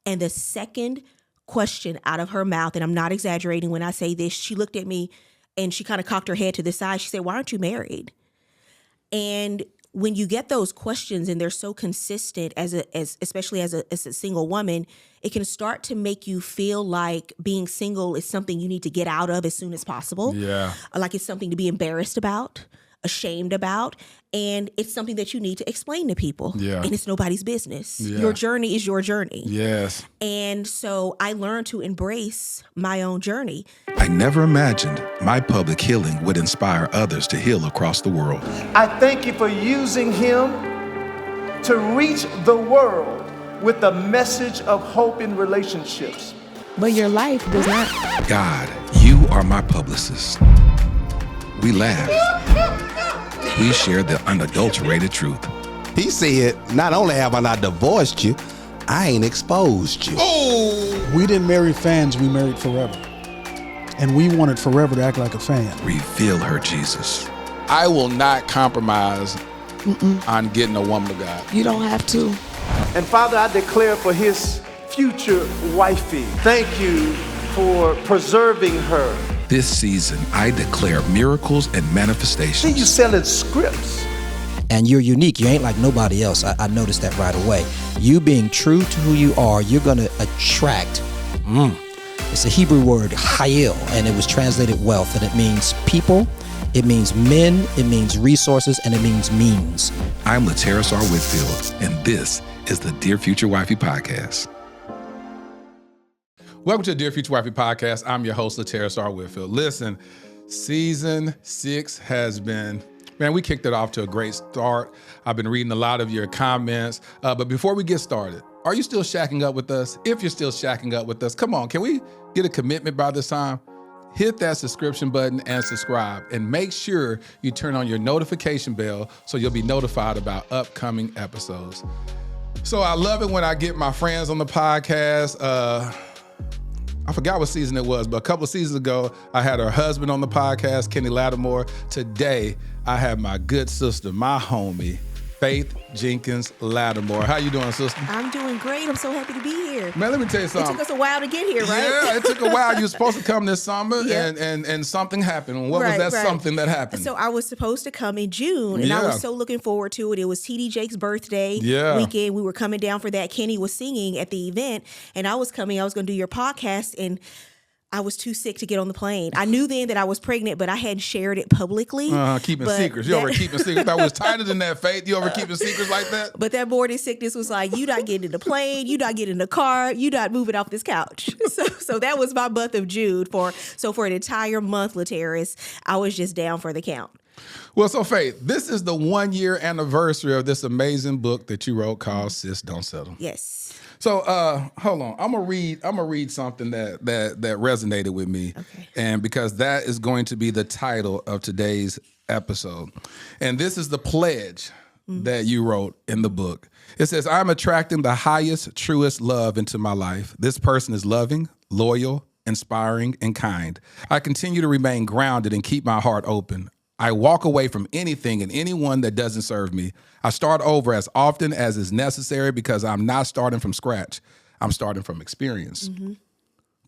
And the second question out of her mouth, and I'm not exaggerating when I say this, she looked at me and she kind of cocked her head to the side. She said, "Why aren't you married?" And when you get those questions and they're so consistent especially as a single woman, it can start to make you feel like being single is something you need to get out of as soon as possible. Yeah. Like it's something to be embarrassed about, ashamed about, and it's something that you need to explain to people. Yeah. And it's nobody's business. Yeah. Your journey is your journey. Yes. And so I learned to embrace my own journey. I never imagined my public healing would inspire others to heal across the world. I thank you for using him to reach the world with a message of hope in relationships. But your life does not. God, you are my publicist. We laugh. We share the unadulterated truth. He said, not only have I not divorced you, I ain't exposed you. Oh! We didn't marry fans, we married forever. And we wanted forever to act like a fan. Reveal her, Jesus. I will not compromise on getting a woman of God. You don't have to. And Father, I declare for his future wifey, thank you for preserving her. This season, I declare miracles and See manifestations. you selling scripts. And you're unique. You ain't like nobody else. I noticed that right away. You being true to who you are, you're going to attract. It's a Hebrew word, hayil, and it was translated wealth. And it means people, it means men, it means resources, and it means means. I'm Laterras R. Whitfield, and this is the Dear Future Wifey Podcast. Welcome to the Dear Future Wifey Podcast. I'm your host, Laterras R. Whitfield. Listen, season 6 has been, man, we kicked it off to a great start. I've been reading a lot of your comments. But before we get started, are you still shacking up with us? If you're still shacking up with us, come on, can we get a commitment by this time? Hit that subscription button and subscribe. And make sure you turn on your notification bell so you'll be notified about upcoming episodes. So I love it when I get my friends on the podcast. I forgot what season it was, but a couple of seasons ago, I had her husband on the podcast, Kenny Lattimore. Today, I have my good sister, my homie, Faith Jenkins Lattimore. How you doing, sister? I'm doing great. I'm so happy to be here. Man, let me tell you It something. took us a while to get here, right? Yeah, it took a while. You were supposed to come this summer, Yeah. and something happened. What was Right, that right. something that happened? So I was supposed to come in June, and I Yeah. was so looking forward to it. It was TD Jake's birthday weekend. We were coming down for that. Kenny was singing at the event, and I was coming. I was going to do your podcast, and I was too sick to get on the plane. I knew then that I was pregnant, but I hadn't shared it publicly. Keeping But secrets. You over keeping secrets. I was tighter than that, Faith. You over keeping secrets like that? But that morning sickness was like, you not getting in the plane, you not getting in the car, you not moving off this couch. So that was my month of June. For an entire month, Laterras, I was just down for the count. Well, so Faith, this is the 1-year anniversary of this amazing book that you wrote called Sis Don't Settle. Yes. So hold on. I'm gonna read something that resonated with me. Okay. And because that is going to be the title of today's episode. And this is the pledge that you wrote in the book. It says, I'm attracting the highest, truest love into my life. This person is loving, loyal, inspiring, and kind. I continue to remain grounded and keep my heart open. I walk away from anything and anyone that doesn't serve me. I start over as often as is necessary because I'm not starting from scratch. I'm starting from experience.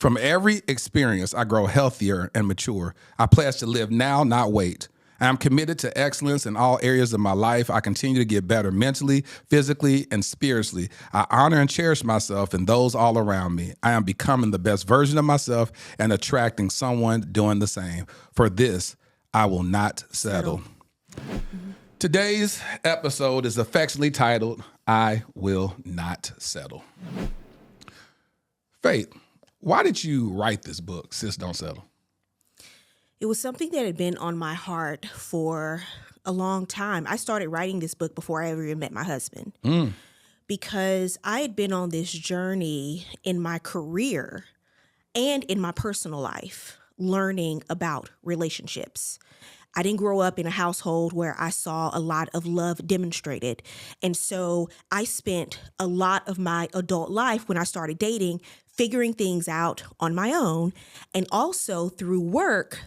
From every experience, I grow healthier and mature. I pledge to live now, not wait. I am committed to excellence in all areas of my life. I continue to get better mentally, physically, and spiritually. I honor and cherish myself and those all around me. I am becoming the best version of myself and attracting someone doing the same. For this, I will not settle. Today's episode is affectionately titled, I Will Not Settle. Faith, why did you write this book, Sis Don't Settle? It was something that had been on my heart for a long time. I started writing this book before I ever even met my husband because I had been on this journey in my career and in my personal life, learning about relationships. I didn't grow up in a household where I saw a lot of love demonstrated. And so I spent a lot of my adult life when I started dating, figuring things out on my own, and also through work,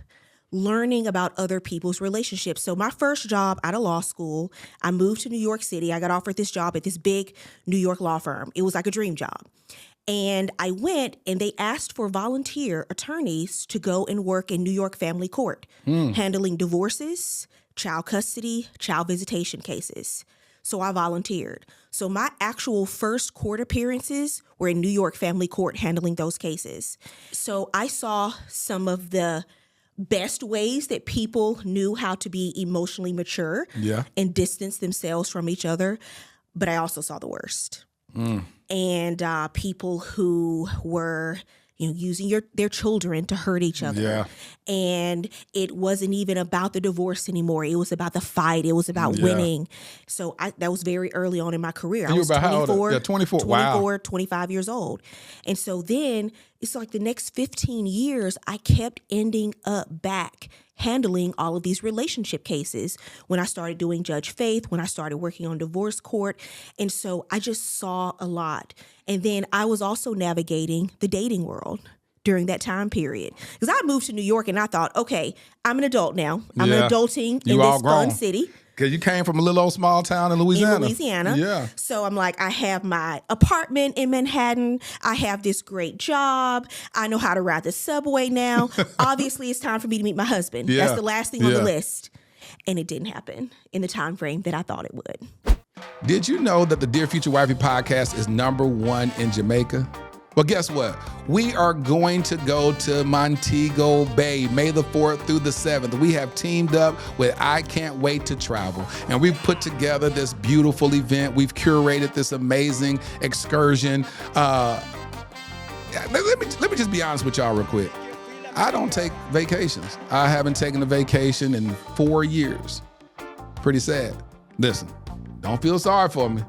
learning about other people's relationships. So my first job out of law school, I moved to New York City. I got offered this job at this big New York law firm. It was like a dream job. And I went, and they asked for volunteer attorneys to go and work in New York family court, handling divorces, child custody, child visitation cases. So I volunteered. So my actual first court appearances were in New York family court handling those cases. So I saw some of the best ways that people knew how to be emotionally mature and distance themselves from each other. But I also saw the worst. And people who were, using their children to hurt each other. Yeah. And it wasn't even about the divorce anymore. It was about the fight. It was about winning. So that was very early on in my career. I was 24, yeah, 24. 25 years old. And so then it's like the next 15 years, I kept ending up back handling all of these relationship cases when I started doing Judge Faith, when I started working on divorce court. And so I just saw a lot. And then I was also navigating the dating world during that time period. Because I moved to New York and I thought, okay, I'm an adult now. I'm adulting in this fun city. Because you came from a little old small town in Louisiana. Yeah. So I'm like, I have my apartment in Manhattan. I have this great job. I know how to ride the subway now. Obviously, it's time for me to meet my husband. Yeah. That's the last thing on the list. And it didn't happen in the time frame that I thought it would. Did you know that the Dear Future Wifey podcast is #1 in Jamaica? Well, guess what? We are going to go to Montego Bay, May the 4th through the 7th. We have teamed up with I Can't Wait to Travel, and we've put together this beautiful event. We've curated this amazing excursion. Let me just be honest with y'all real quick. I don't take vacations. I haven't taken a vacation in 4 years. Pretty sad. Listen, don't feel sorry for me.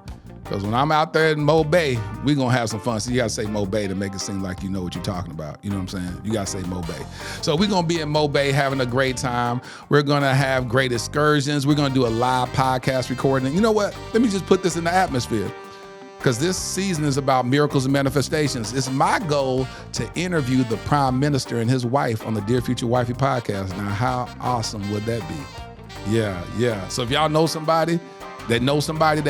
Because when I'm out there in Mo Bay, we're going to have some fun. So you got to say Mo Bay to make it seem like you know what you're talking about. You know what I'm saying? You got to say Mo Bay. So we're going to be in Mo Bay having a great time. We're going to have great excursions. We're going to do a live podcast recording. You know what? Let me just put this in the atmosphere. Because this season is about miracles and manifestations. It's my goal to interview the Prime Minister and his wife on the Dear Future Wifey podcast. Now, how awesome would that be? Yeah. So if y'all know somebody that knows somebody,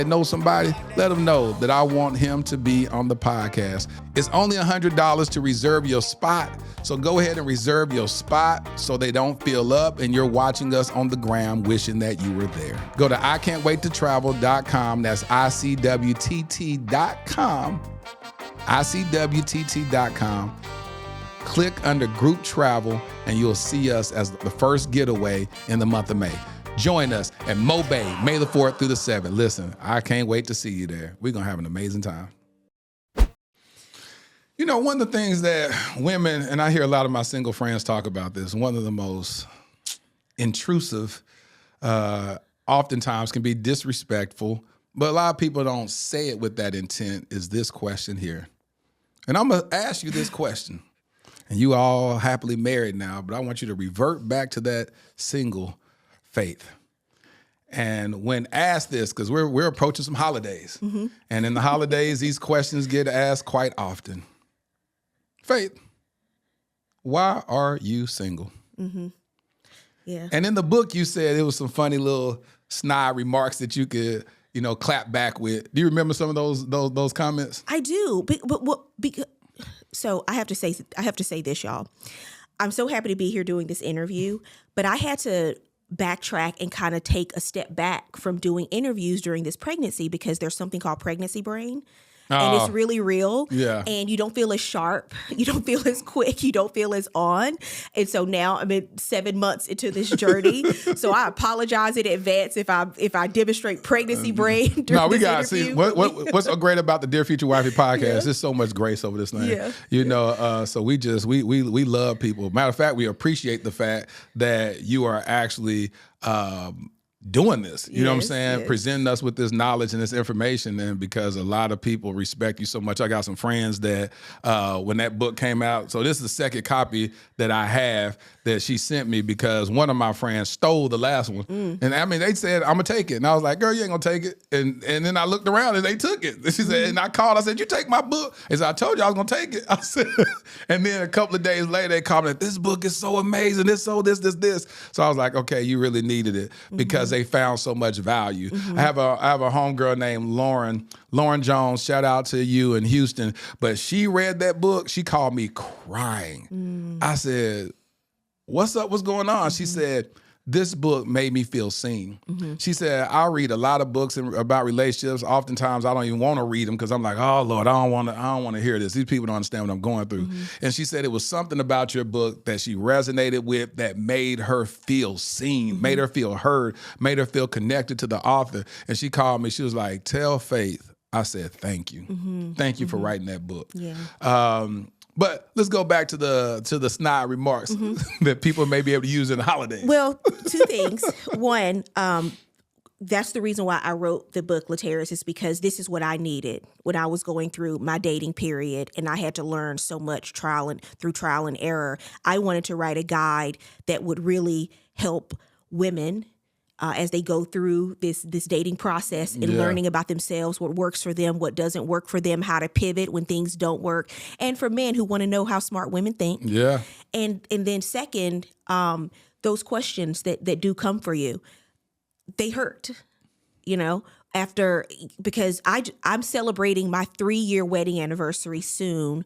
let them know that I want him to be on the podcast. It's only $100 to reserve your spot. So go ahead and reserve your spot so they don't fill up and you're watching us on the gram wishing that you were there. Go to ICan'tWaitToTravel.com. That's ICWTT.com. ICWTT.com. Click under Group Travel and you'll see us as the first getaway in the month of May. Join us at Mo Bay, May the 4th through the 7th. Listen, I can't wait to see you there. We're going to have an amazing time. You know, one of the things that women, and I hear a lot of my single friends talk about this, one of the most intrusive, oftentimes can be disrespectful, but a lot of people don't say it with that intent, is this question here. And I'm going to ask you this question. And you all happily married now, but I want you to revert back to that single faith. And when asked this, because we're approaching some holidays, and in the holidays, these questions get asked quite often. Faith, why are you single? Yeah. And in the book, you said it was some funny little snide remarks that you could, clap back with. Do you remember some of those comments? I do, so I have to say this, y'all. I'm so happy to be here doing this interview, but I had to backtrack and kind of take a step back from doing interviews during this pregnancy because there's something called pregnancy brain. And it's really real. Yeah. And you don't feel as sharp. You don't feel as quick. You don't feel as on. And so now I'm 7 months into this journey. So I apologize in advance if I demonstrate pregnancy brain during no, we this got to interview. See what's so great about the Dear Future Wifey podcast. There's so much grace over this thing. Yeah. So we love people. Matter of fact, we appreciate the fact that you are actually doing this, you know what I'm saying? Yes. Presenting us with this knowledge and this information, and because a lot of people respect you so much. I got some friends that when that book came out, so this is the second copy that I have that she sent me because one of my friends stole the last one. And I mean, they said, I'm gonna take it. And I was like, girl, you ain't gonna take it. And then I looked around and they took it. And she said, and I called, I said, you take my book? And so I told you I was gonna take it. I said, and then a couple of days later, they commented, this book is so amazing. It's so this. So I was like, okay, you really needed it because they found so much value. I have a homegirl named Lauren Jones. Shout out to you in Houston. But she read that book. She called me crying. I said, what's up? What's going on? She said, this book made me feel seen. She said, I read a lot of books about relationships. Oftentimes, I don't even want to read them because I'm like, oh, Lord, I don't want to hear this. These people don't understand what I'm going through. And she said it was something about your book that she resonated with that made her feel seen, made her feel heard, made her feel connected to the author. And she called me. She was like, tell Faith. I said, thank you. Thank you for writing that book. Yeah. But let's go back to the snide remarks that people may be able to use in the holidays. Well, two things. One, that's the reason why I wrote the book Laterras, is because this is what I needed when I was going through my dating period, and I had to learn so much through trial and error. I wanted to write a guide that would really help women as they go through this dating process and learning about themselves, what works for them, what doesn't work for them, how to pivot when things don't work, and for men who want to know how smart women think. Yeah. And then second, those questions that do come for you, they hurt, because I'm celebrating my 3-year wedding anniversary soon.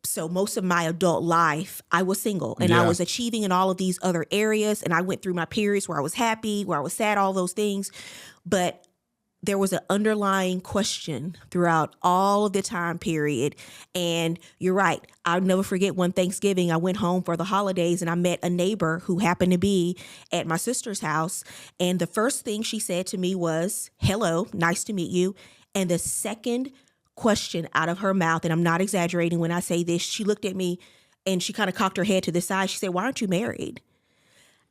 So most of my adult life, I was single and I was achieving in all of these other areas. And I went through my periods where I was happy, where I was sad, all those things. But there was an underlying question throughout all of the time period. And you're right. I'll never forget one Thanksgiving, I went home for the holidays and I met a neighbor who happened to be at my sister's house. And the first thing she said to me was, hello, nice to meet you. And the second question out of her mouth, and I'm not exaggerating when I say this, she looked at me and she kind of cocked her head to the side. She said, why aren't you married?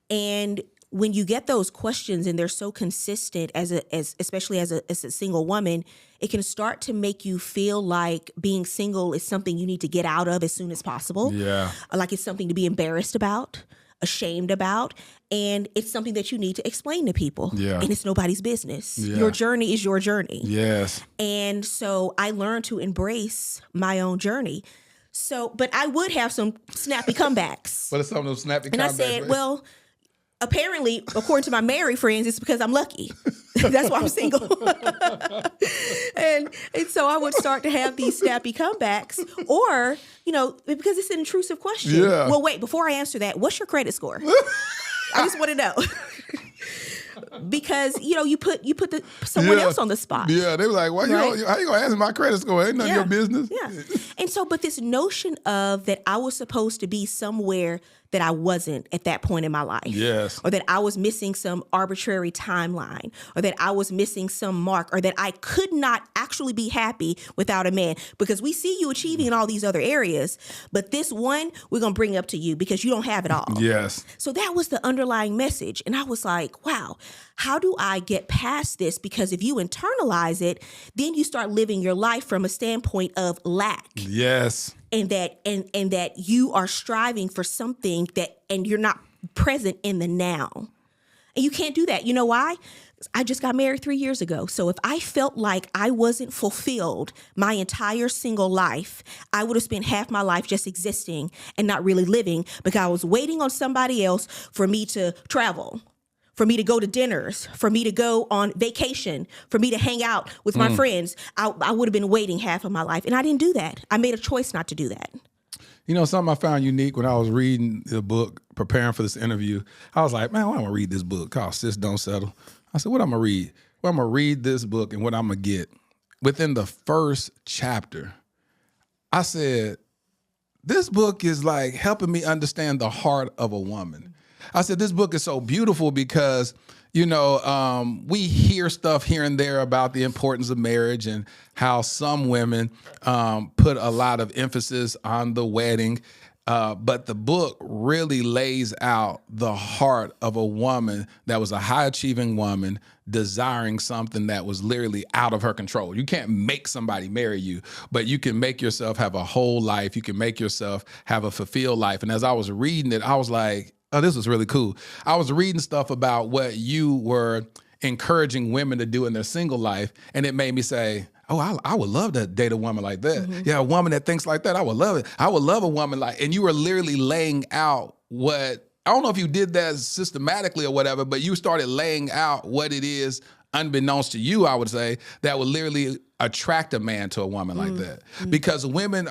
And when you get those questions and they're so consistent, especially as a single woman, it can start to make you feel like being single is something you need to get out of as soon as possible. Yeah. Like it's something to be embarrassed about, ashamed about, and it's something that you need to explain to people. Yeah. And it's nobody's business. Yeah. Your journey is your journey. Yes. And so I learned to embrace my own journey. So, but I would have some snappy comebacks. What are some of those snappy comebacks? And I said, well, apparently, according to my married friends, it's because I'm lucky. That's why I'm single. and so I would start to have these snappy comebacks, or, because it's an intrusive question. Yeah. Well, wait, before I answer that, what's your credit score? I just want to know. Because, you put someone else on the spot. Yeah, they were like, well, how you going to answer my credit score? Ain't none of your business. Yeah. And so, but this notion of that I was supposed to be somewhere that I wasn't at that point in my life. Yes. Or that I was missing some arbitrary timeline, or that I was missing some mark, or that I could not actually be happy without a man. Because we see you achieving in all these other areas, but this one we're going to bring up to you because you don't have it all. Yes. So that was the underlying message. And I was like, wow, how do I get past this? Because if you internalize it, then you start living your life from a standpoint of lack. Yes. And that you are striving for something and you're not present in the now. And you can't do that. You know why? I just got married 3 years ago. So if I felt like I wasn't fulfilled my entire single life, I would have spent half my life just existing and not really living, because I was waiting on somebody else for me to travel, for me to go to dinners, for me to go on vacation, for me to hang out with my friends. I would have been waiting half of my life. And I didn't do that. I made a choice not to do that. Something I found unique when I was reading the book, preparing for this interview, I was like, man, why am I read this book called Sis Don't Settle? I said, what I'm going to read? Well, I'm going to read this book, and what I'm going to get. Within the first chapter, I said, this book is like helping me understand the heart of a woman. I said, this book is so beautiful because, we hear stuff here and there about the importance of marriage and how some women put a lot of emphasis on the wedding. But the book really lays out the heart of a woman that was a high-achieving woman desiring something that was literally out of her control. You can't make somebody marry you, but you can make yourself have a whole life. You can make yourself have a fulfilled life. And as I was reading it, I was like, oh, this was really cool. I was reading stuff about what you were encouraging women to do in their single life, and it made me say, oh, I would love to date a woman like that. Mm-hmm. Yeah, a woman that thinks like that, I would love it. I would love a woman like, and you were literally laying out what I don't know if you did that systematically or whatever, but you started laying out what it is, unbeknownst to you, I would say, that would literally attract a man to a woman like that. Because men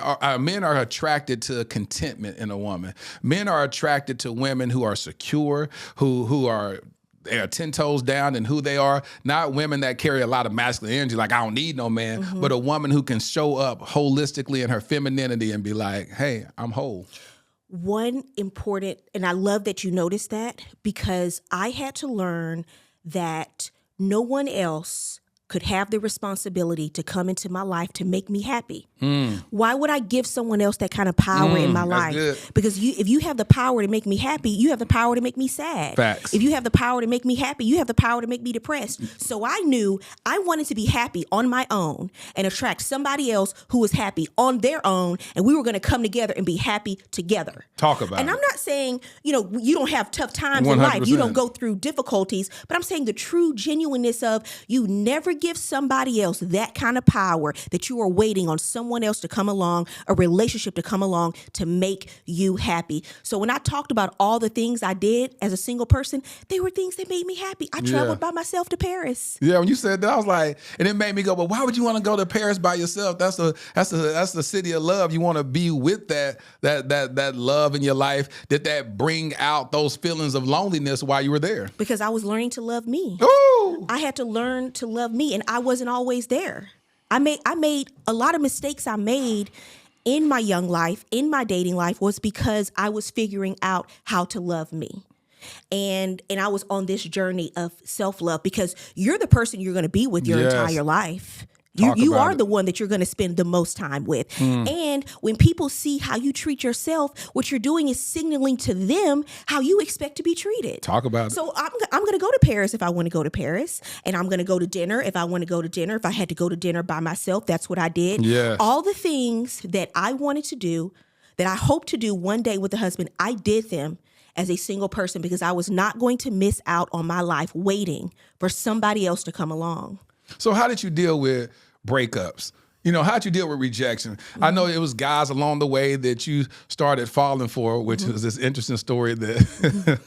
are attracted to contentment in a woman. Men are attracted to women who are secure, who are, they are 10 toes down in who they are, not women that carry a lot of masculine energy, like I don't need no man, but a woman who can show up holistically in her femininity and be like, hey, I'm whole. One important, and I love that you noticed that, because I had to learn that no one else could have the responsibility to come into my life to make me happy. Why would I give someone else that kind of power in my life? Good. Because if you have the power to make me happy, you have the power to make me sad. Facts. If you have the power to make me happy, you have the power to make me depressed. So I knew I wanted to be happy on my own and attract somebody else who was happy on their own, and we were going to come together and be happy together. Talk about it. And I'm not saying, you don't have tough times in life. You don't go through difficulties, but I'm saying the true genuineness of you never give somebody else that kind of power that you are waiting on someone else to come along, a relationship to come along to make you happy. So when I talked about all the things I did as a single person, they were things that made me happy. I traveled by myself to Paris. Yeah, when you said that, I was like, and it made me go, but why would you want to go to Paris by yourself? That's the city of love. You want to be with that love in your life. Did that bring out those feelings of loneliness while you were there? Because I was learning to love me. Ooh. I had to learn to love me, and I wasn't always there. I made a lot of mistakes I made in my young life, in my dating life, was because I was figuring out how to love me. And I was on this journey of self-love, because you're the person you're going to be with your entire life. You are the one that you're going to spend the most time with. And when people see how you treat yourself, what you're doing is signaling to them how you expect to be treated. Talk about it. So I'm going to go to Paris if I want to go to Paris. And I'm going to go to dinner if I want to go to dinner. If I had to go to dinner by myself, that's what I did. Yes. All the things that I wanted to do, that I hope to do one day with a husband, I did them as a single person, because I was not going to miss out on my life waiting for somebody else to come along. So how did you deal with breakups? How'd you deal with rejection? I know it was guys along the way that you started falling for, which is this interesting story that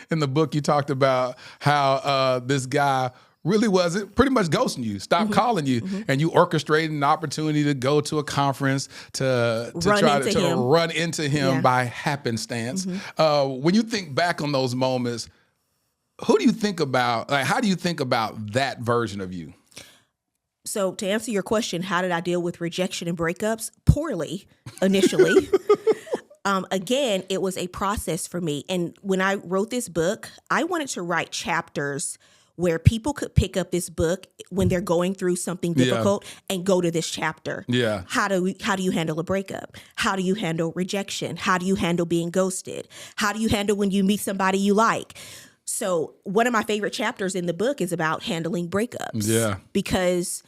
in the book you talked about how this guy really wasn't, pretty much ghosting you, stopped calling you, and you orchestrated an opportunity to go to a conference to run into him by happenstance. When you think back on those moments, who do you think about? Like, how do you think about that version of you? So to answer your question, how did I deal with rejection and breakups? Poorly, initially. Again, it was a process for me. And when I wrote this book, I wanted to write chapters where people could pick up this book when they're going through something difficult and go to this chapter. Yeah. How do you handle a breakup? How do you handle rejection? How do you handle being ghosted? How do you handle when you meet somebody you like? So one of my favorite chapters in the book is about handling breakups. Yeah. Because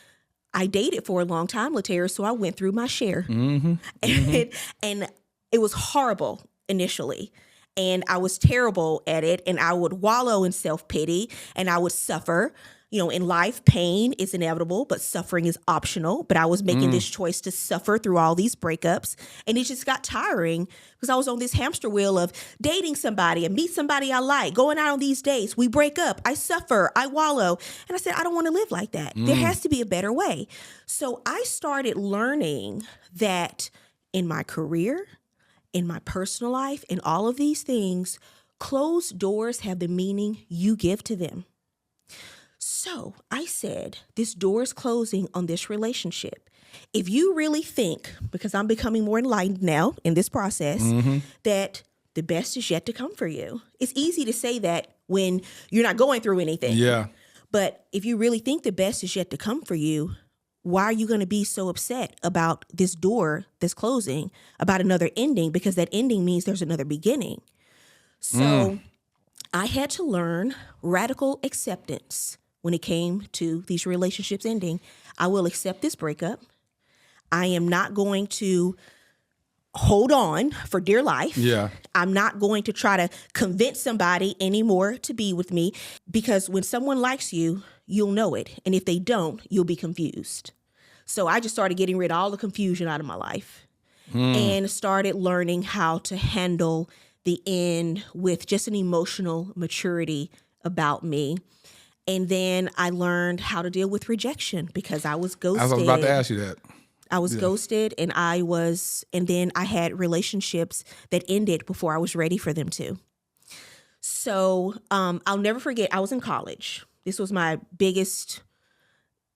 I dated for a long time, Laterras, so I went through my share. And it was horrible initially. And I was terrible at it, and I would wallow in self-pity, and I would suffer. In life, pain is inevitable, but suffering is optional. But I was making this choice to suffer through all these breakups, and it just got tiring because I was on this hamster wheel of dating somebody and meet somebody I like, going out on these dates. We break up. I suffer. I wallow. And I said, I don't want to live like that. There has to be a better way. So I started learning that in my career, in my personal life, in all of these things, closed doors have the meaning you give to them. So I said, this door is closing on this relationship. If you really think, because I'm becoming more enlightened now in this process, that the best is yet to come for you. It's easy to say that when you're not going through anything. Yeah. But if you really think the best is yet to come for you, why are you going to be so upset about this door that's closing, about another ending? Because that ending means there's another beginning. So I had to learn radical acceptance when it came to these relationships ending. I will accept this breakup. I am not going to hold on for dear life. Yeah. I'm not going to try to convince somebody anymore to be with me, because when someone likes you, you'll know it. And if they don't, you'll be confused. So I just started getting rid of all the confusion out of my life and started learning how to handle the end with just an emotional maturity about me. And then I learned how to deal with rejection because I was ghosted. I was about to ask you that. I was ghosted, and then I had relationships that ended before I was ready for them to. So I'll never forget, I was in college. This was my biggest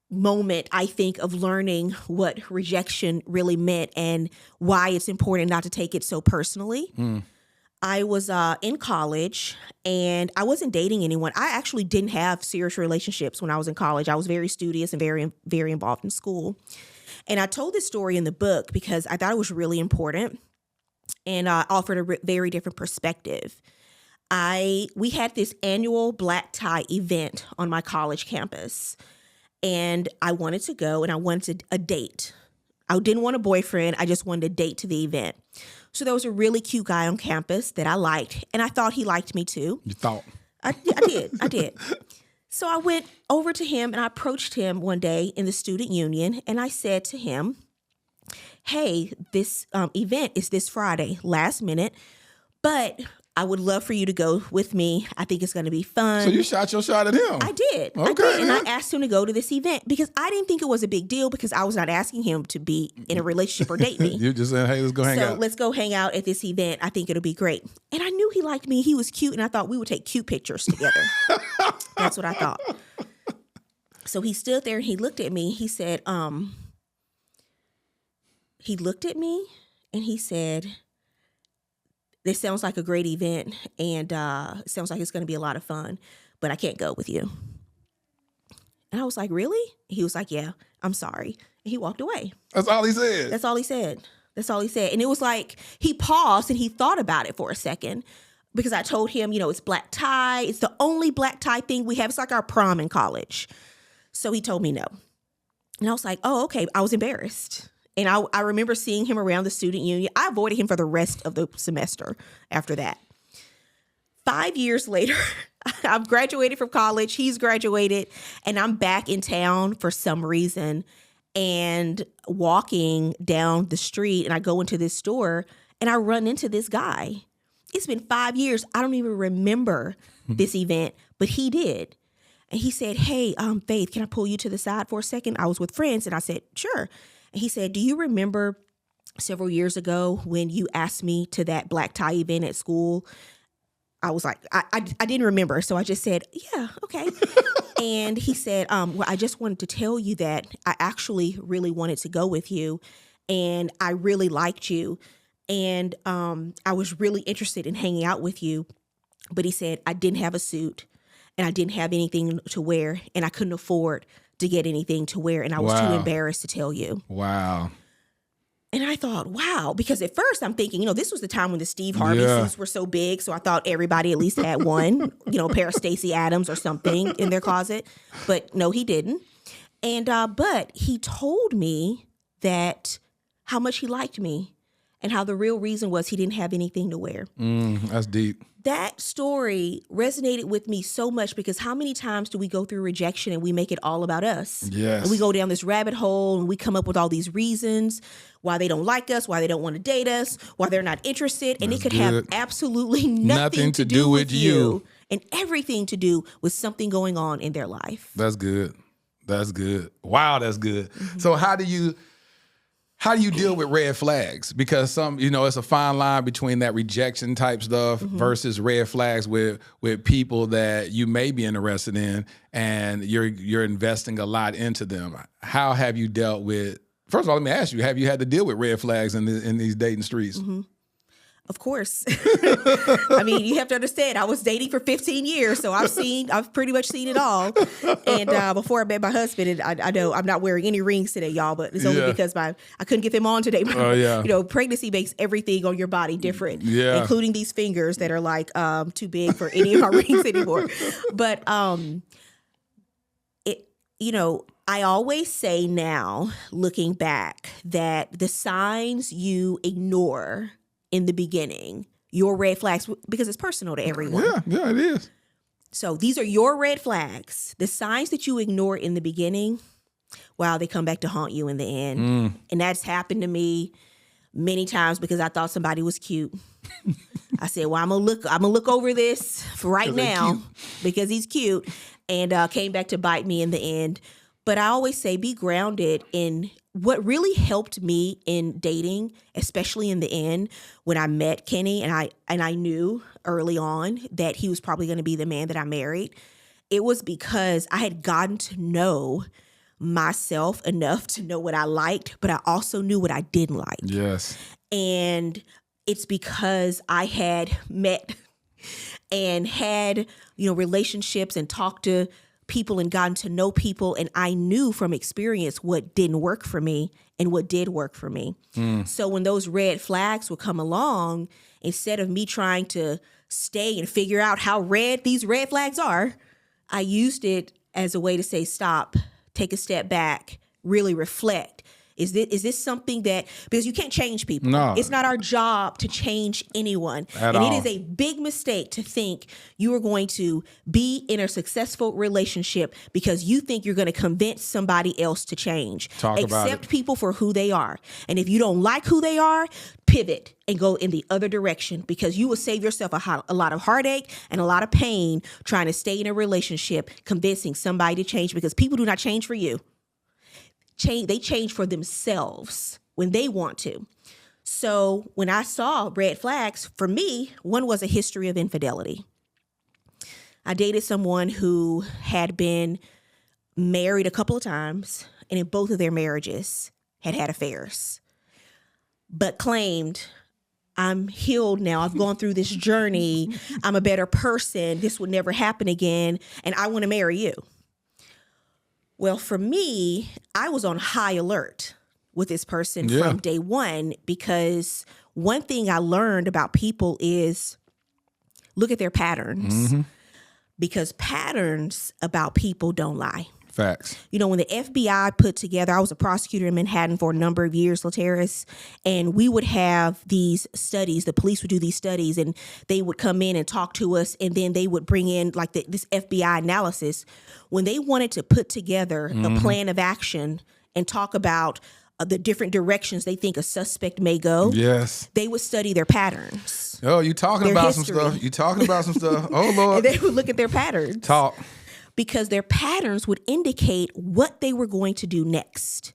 moment, I think, of learning what rejection really meant and why it's important not to take it so personally. I was in college, and I wasn't dating anyone. I actually didn't have serious relationships when I was in college. I was very studious and very, very involved in school. And I told this story in the book because I thought it was really important and offered a very different perspective. We had this annual black tie event on my college campus, and I wanted to go, and I wanted a date. I didn't want a boyfriend. I just wanted a date to the event. So there was a really cute guy on campus that I liked, and I thought he liked me too. You thought? I did. So I went over to him, and I approached him one day in the student union, and I said to him, hey, this event is this Friday, last minute, but I would love for you to go with me. I think it's going to be fun. So you shot your shot at him. I did. Okay. I did. And I asked him to go to this event because I didn't think it was a big deal because I was not asking him to be in a relationship or date me. You're just saying, hey, let's go hang out. So let's go hang out at this event. I think it'll be great. And I knew he liked me. He was cute. And I thought we would take cute pictures together. That's what I thought. So he stood there and he looked at me. He said, he looked at me and he said, this sounds like a great event, and it sounds like it's going to be a lot of fun, but I can't go with you. And I was like, really? He was like, yeah, I'm sorry. And he walked away. That's all he said. That's all he said. That's all he said. And it was like he paused and he thought about it for a second because I told him, it's black tie. It's the only black tie thing we have. It's like our prom in college. So he told me no. And I was like, oh, okay. I was embarrassed. And I remember seeing him around the student union. I avoided him for the rest of the semester after that. 5 years later, I've graduated from college. He's graduated. And I'm back in town for some reason and walking down the street. And I go into this store and I run into this guy. It's been 5 years. I don't even remember this event, but he did. And he said, hey, Faith, can I pull you to the side for a second? I was with friends. And I said, sure. And he said, do you remember several years ago when you asked me to that black tie event at school? I was like, I didn't remember. So I just said, yeah, okay. And he said, well, I just wanted to tell you that I actually really wanted to go with you. And I really liked you. And I was really interested in hanging out with you. But he said, I didn't have a suit and I didn't have anything to wear and I couldn't afford to get anything to wear, and I was too embarrassed to tell you. Wow. And I thought, wow, because at first I'm thinking, this was the time when the Steve Harvey suits were so big, so I thought everybody at least had one, pair of Stacey Adams or something in their closet. But no, he didn't. And but he told me that how much he liked me and how the real reason was he didn't have anything to wear. That's deep. That story resonated with me so much because how many times do we go through rejection and we make it all about us? Yes. And we go down this rabbit hole and we come up with all these reasons why they don't like us, why they don't want to date us, why they're not interested. And it could have absolutely nothing to do with you and everything to do with something going on in their life. That's good. That's good. Wow, that's good. Mm-hmm. So how do you deal with red flags? Because it's a fine line between that rejection type stuff versus red flags with people that you may be interested in and you're investing a lot into them. How have you dealt with, first of all, let me ask you, have you had to deal with red flags in these dating streets? Mm-hmm. Of course. I mean, you have to understand, I was dating for 15 years, so I've pretty much seen it all. And before I met my husband, and I know I'm not wearing any rings today, y'all, but it's only because I couldn't get them on today. Pregnancy makes everything on your body different, including these fingers that are like too big for any of my rings anymore. But I always say now, looking back, that the signs you ignore in the beginning, your red flags, because it's personal to everyone. Yeah, it is. So these are your red flags. The signs that you ignore in the beginning, wow, they come back to haunt you in the end. And that's happened to me many times because I thought somebody was cute. I said, well, I'm gonna look over this for right now because he's cute, and came back to bite me in the end. But I always say be grounded in what really helped me in dating, especially in the end when I met Kenny, and I knew early on that he was probably going to be the man that I married. It was because I had gotten to know myself enough to know what I liked, but I also knew what I didn't like. Yes. And it's because I had met and had, relationships and talked to people and gotten to know people, and I knew from experience what didn't work for me and what did work for me. So when those red flags would come along, instead of me trying to stay and figure out how red these red flags are, I used it as a way to say, stop, take a step back, really reflect. Is this something that, because you can't change people. No. It's not our job to change anyone. At and all. It is a big mistake to think you are going to be in a successful relationship because you think you're going to convince somebody else to change. Talk about Accept it. people for who they are. And if you don't like who they are, pivot and go in the other direction, because you will save yourself a lot of heartache and a lot of pain trying to stay in a relationship, convincing somebody to change, because people do not change for you. They change for themselves when they want to. So when I saw red flags, for me, one was a history of infidelity. I dated someone who had been married a couple of times, and in both of their marriages had affairs, but claimed, I'm healed now. I've gone through this journey. I'm a better person. This would never happen again, and I want to marry you. Well, for me, I was on high alert with this person from day one, because one thing I learned about people is look at their patterns, because patterns about people don't lie. Facts. When the FBI put together, I was a prosecutor in Manhattan for a number of years, Laterras, and we would have these studies. The police would do these studies, and they would come in and talk to us, and then they would bring in like this FBI analysis. When they wanted to put together a plan of action and talk about the different directions they think a suspect may go, they would study their patterns. Oh, you talking about some stuff. You talking about some stuff. Oh, Lord. And they would look at their patterns. Talk. Because their patterns would indicate what they were going to do next.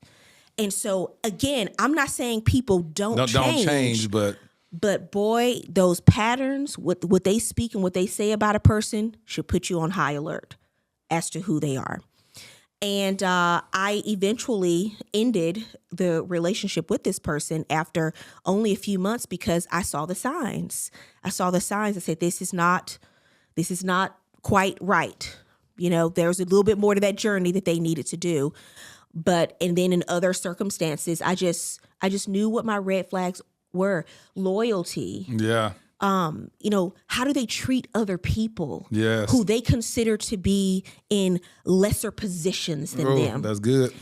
And so, again, I'm not saying people don't change, but boy, those patterns, what they speak and what they say about a person should put you on high alert as to who they are. And I eventually ended the relationship with this person after only a few months, because I saw the signs. I said, this is not quite right. There's a little bit more to that journey that they needed to do. And then in other circumstances, I just knew what my red flags were. Loyalty. Yeah. How do they treat other people Yes. who they consider to be in lesser positions than them? That's good.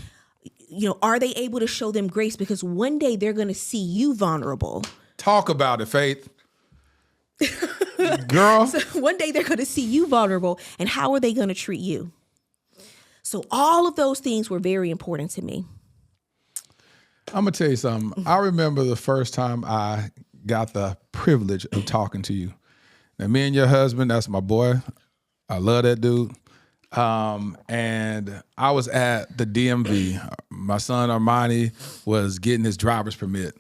Are they able to show them grace? Because one day they're going to see you vulnerable. Talk about it, Faith. Girl. So one day they're going to see you vulnerable, and how are they going to treat you? So all of those things were very important to me. I'm going to tell you something. I remember the first time I got the privilege of talking to you. Now, me and your husband, that's my boy. I love that dude. And I was at the DMV. My son Armani was getting his driver's permit.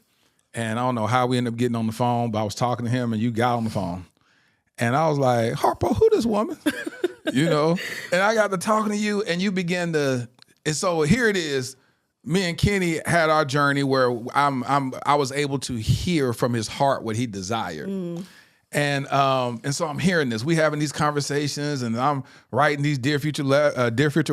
And I don't know how we ended up getting on the phone, but I was talking to him and you got on the phone. And I was like, Harpo, who this woman? And I got to talking to you, and you began to, and so here it is. Me and Kenny had our journey where I was able to hear from his heart what he desired. And so I'm hearing this. We having these conversations, and I'm writing these Dear Future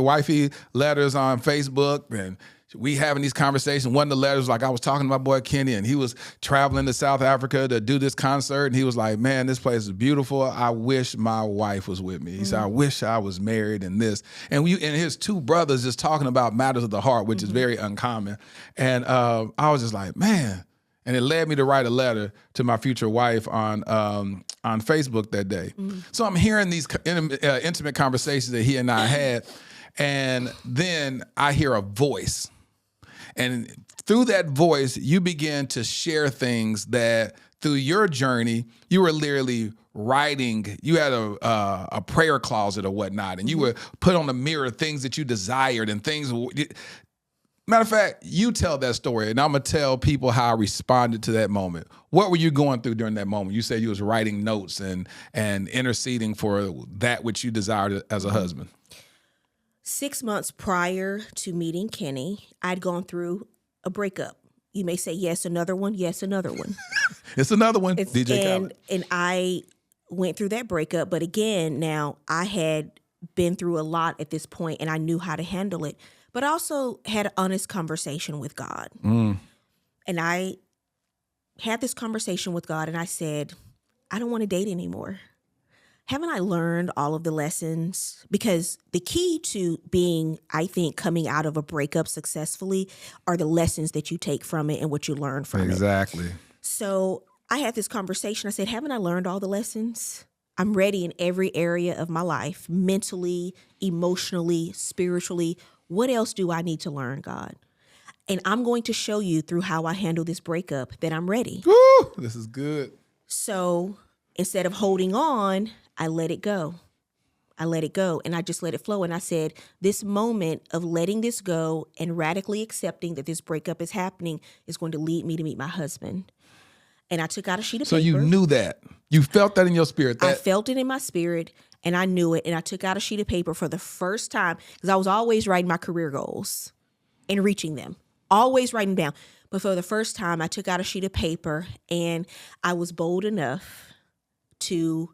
Wifey letters on Facebook, and we having these conversations. One of the letters, like I was talking to my boy Kenny, and he was traveling to South Africa to do this concert, and he was like, man, this place is beautiful. I wish my wife was with me. He said, I wish I was married and this. And his two brothers just talking about matters of the heart, which is very uncommon. And I was just like, man. And it led me to write a letter to my future wife on Facebook that day. So I'm hearing these intimate conversations that he and I had, and then I hear a voice. And through that voice, you began to share things that through your journey, you were literally writing. You had a prayer closet or whatnot, and you would put on the mirror things that you desired and things. Matter of fact, you tell that story, and I'm going to tell people how I responded to that moment. What were you going through during that moment? You said you was writing notes and interceding for that which you desired as a husband. 6 months prior to meeting Kenny, I'd gone through a breakup. You may say, yes, another one. Yes, another one. It's another one, DJ Khaled. And I went through that breakup. But again, now I had been through a lot at this point, and I knew how to handle it. But I also had an honest conversation with God. And I had this conversation with God, and I said, I don't want to date anymore. Haven't I learned all of the lessons? Because the key to being, I think, coming out of a breakup successfully are the lessons that you take from it and what you learn from it. Exactly. So I had this conversation. I said, haven't I learned all the lessons? I'm ready in every area of my life, mentally, emotionally, spiritually. What else do I need to learn, God? And I'm going to show you through how I handle this breakup that I'm ready. Woo, this is good. So instead of holding on, I let it go. I let it go, and I just let it flow. And I said, this moment of letting this go and radically accepting that this breakup is happening is going to lead me to meet my husband. And I took out a sheet of paper. So you knew that. You felt that in your spirit. I felt it in my spirit, and I knew it. And I took out a sheet of paper for the first time, because I was always writing my career goals and reaching them, always writing down. But for the first time, I took out a sheet of paper, and I was bold enough to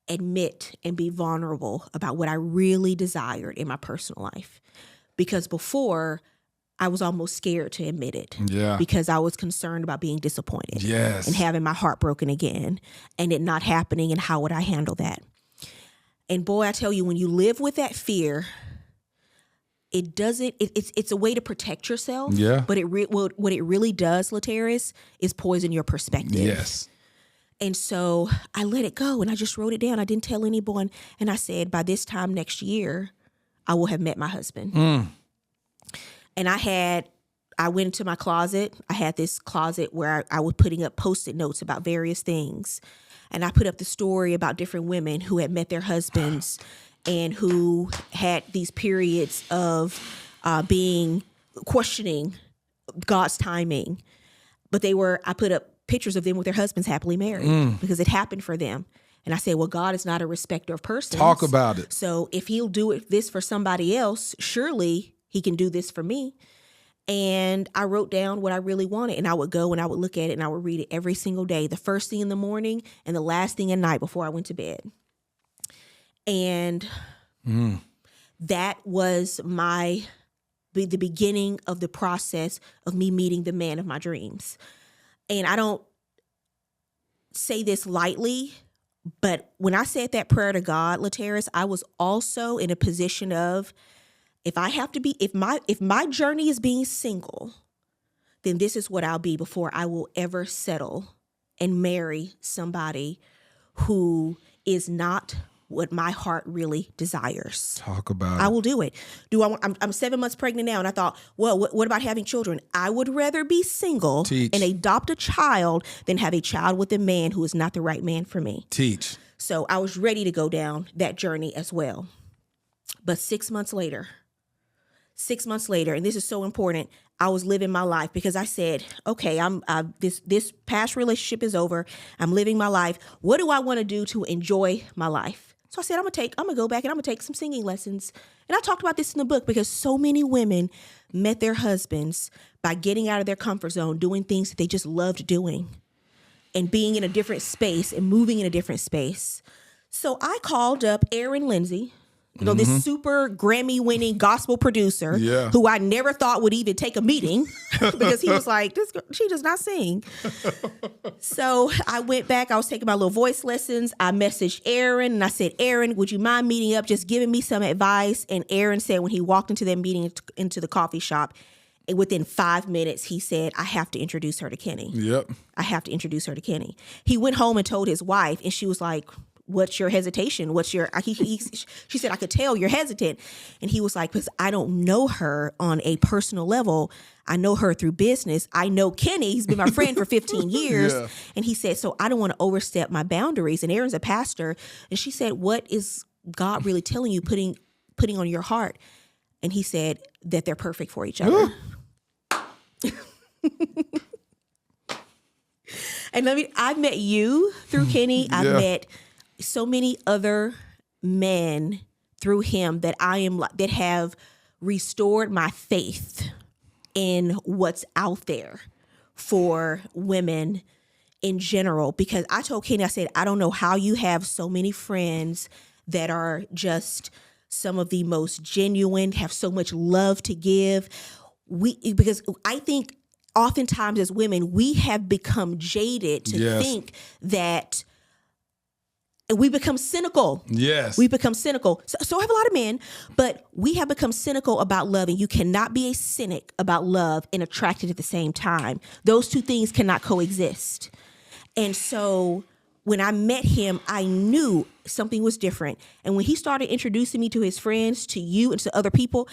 admit and be vulnerable about what I really desired in my personal life. Because before, I was almost scared to admit it. Yeah. Because I was concerned about being disappointed. Yes. And having my heart broken again and it not happening, and how would I handle that? And boy, I tell you, when you live with that fear, it's a way to protect yourself. Yeah. But what it really does, Laterras, is poison your perspective. Yes. And so I let it go, and I just wrote it down. I didn't tell anyone. And I said, by this time next year, I will have met my husband. And I went into my closet. I had this closet where I was putting up Post-it notes about various things. And I put up the story about different women who had met their husbands and who had these periods of questioning God's timing. But I put up pictures of them with their husbands happily married because it happened for them. And I said, well, God is not a respecter of persons. Talk about it. So if he'll do this for somebody else, surely he can do this for me. And I wrote down what I really wanted, and I would go and I would look at it and I would read it every single day, the first thing in the morning and the last thing at night before I went to bed. And that was the beginning of the process of me meeting the man of my dreams. And I don't say this lightly, but when I said that prayer to God, Laterras, I was also in a position of, if my journey is being single, then this is what I'll be before I will ever settle and marry somebody who is not what my heart really desires. Talk about I will do it. I'm 7 months pregnant now, and I thought, well, what about having children? I would rather be single and adopt a child than have a child with a man who is not the right man for me. Teach. So I was ready to go down that journey as well. But 6 months later, and this is so important, I was living my life because I said, okay, this past relationship is over. I'm living my life. What do I want to do to enjoy my life? So I said, I'm gonna go back and I'm gonna take some singing lessons. And I talked about this in the book because so many women met their husbands by getting out of their comfort zone, doing things that they just loved doing, and being in a different space and moving in a different space. So I called up Aaron Lindsay, this super Grammy-winning gospel producer who I never thought would even take a meeting because he was like, "This girl, she does not sing." So I went back. I was taking my little voice lessons. I messaged Aaron and I said, "Aaron, would you mind meeting up, just giving me some advice?" And Aaron said when he walked into that meeting, into the coffee shop, and within 5 minutes, he said, "I have to introduce her to Kenny." Yep. I have to introduce her to Kenny. He went home and told his wife, and she was like, what's your hesitation? She said, I could tell you're hesitant. And he was like, because I don't know her on a personal level. I know her through business. I know Kenny. He's been my friend for 15 years. Yeah. And he said, so I don't want to overstep my boundaries. And Aaron's a pastor. And she said, what is God really telling you, putting on your heart? And he said that they're perfect for each other. And I've met you through Kenny. I've met so many other men through him that that have restored my faith in what's out there for women in general. Because I told Kenny, I said, I don't know how you have so many friends that are just some of the most genuine, have so much love to give. Because I think oftentimes as women, we have become jaded to think that we become cynical. Yes. We become cynical. So have a lot of men, but we have become cynical about love, and you cannot be a cynic about love and attracted at the same time. Those two things cannot coexist. And so when I met him, I knew something was different. And when he started introducing me to his friends, to you, and to other people,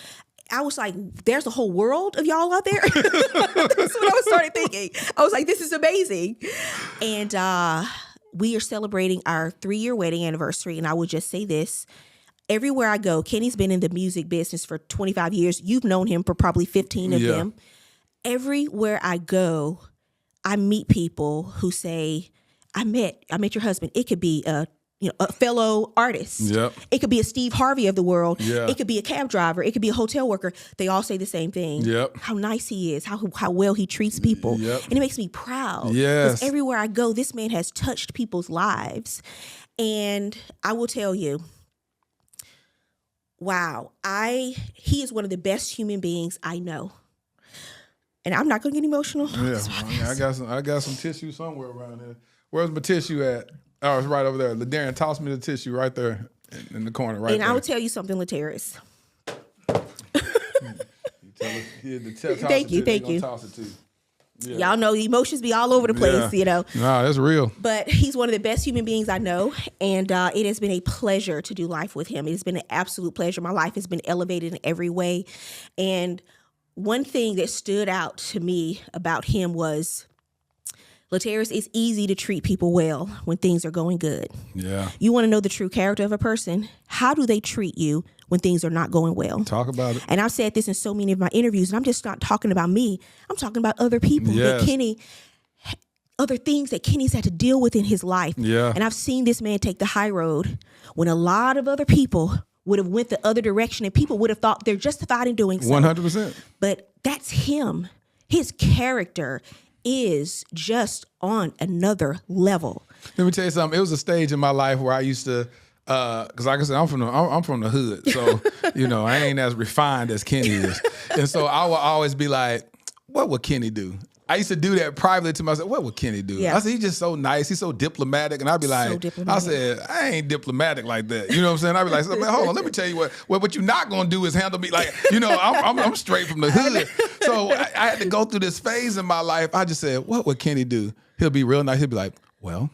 I was like, there's a whole world of y'all out there. That's what I started thinking. I was like, this is amazing. And we are celebrating our 3-year wedding anniversary. And I would just say this. Everywhere I go, Kenny's been in the music business for 25 years. You've known him for probably 15 of them. Everywhere I go, I meet people who say, I met your husband. It could be a fellow artist. Yep. It could be a Steve Harvey of the world. Yeah. It could be a cab driver. It could be a hotel worker. They all say the same thing. Yep. How nice he is. How well he treats people. Yep. And it makes me proud. Yes. Because everywhere I go, this man has touched people's lives. And I will tell you, wow, he is one of the best human beings I know. And I'm not gonna get emotional. Yeah, I got some tissue somewhere around here. Where's my tissue at? Oh, it's right over there. Darren, toss me the tissue right there in the corner, right there. And I will tell you something, Laterras. Thank you. Toss it to you. Yeah. Y'all know the emotions be all over the place, Nah, that's real. But he's one of the best human beings I know, and it has been a pleasure to do life with him. It has been an absolute pleasure. My life has been elevated in every way. And one thing that stood out to me about him was, Laterras, it's easy to treat people well when things are going good. Yeah. You want to know the true character of a person? How do they treat you when things are not going well? Talk about it. And I've said this in so many of my interviews, and I'm just not talking about me. I'm talking about other people other things that Kenny's had to deal with in his life. Yeah. And I've seen this man take the high road when a lot of other people would have went the other direction, and people would have thought they're justified in doing so. 100%. But that's him. His character is just on another level. Let me tell you something. It was a stage in my life where I used to, because like I said, I'm from the hood, so I ain't as refined as Kenny is, and so I would always be like, "What would Kenny do?" I used to do that privately to myself. What would Kenny do? Yeah. I said, he's just so nice. He's so diplomatic. And I'd be like, I said, I ain't diplomatic like that. You know what I'm saying? I'd be like, hold on, let me tell you what you're not going to do is handle me like, I'm straight from the hood. So I had to go through this phase in my life. I just said, what would Kenny do? He'll be real nice. He'll be like, well,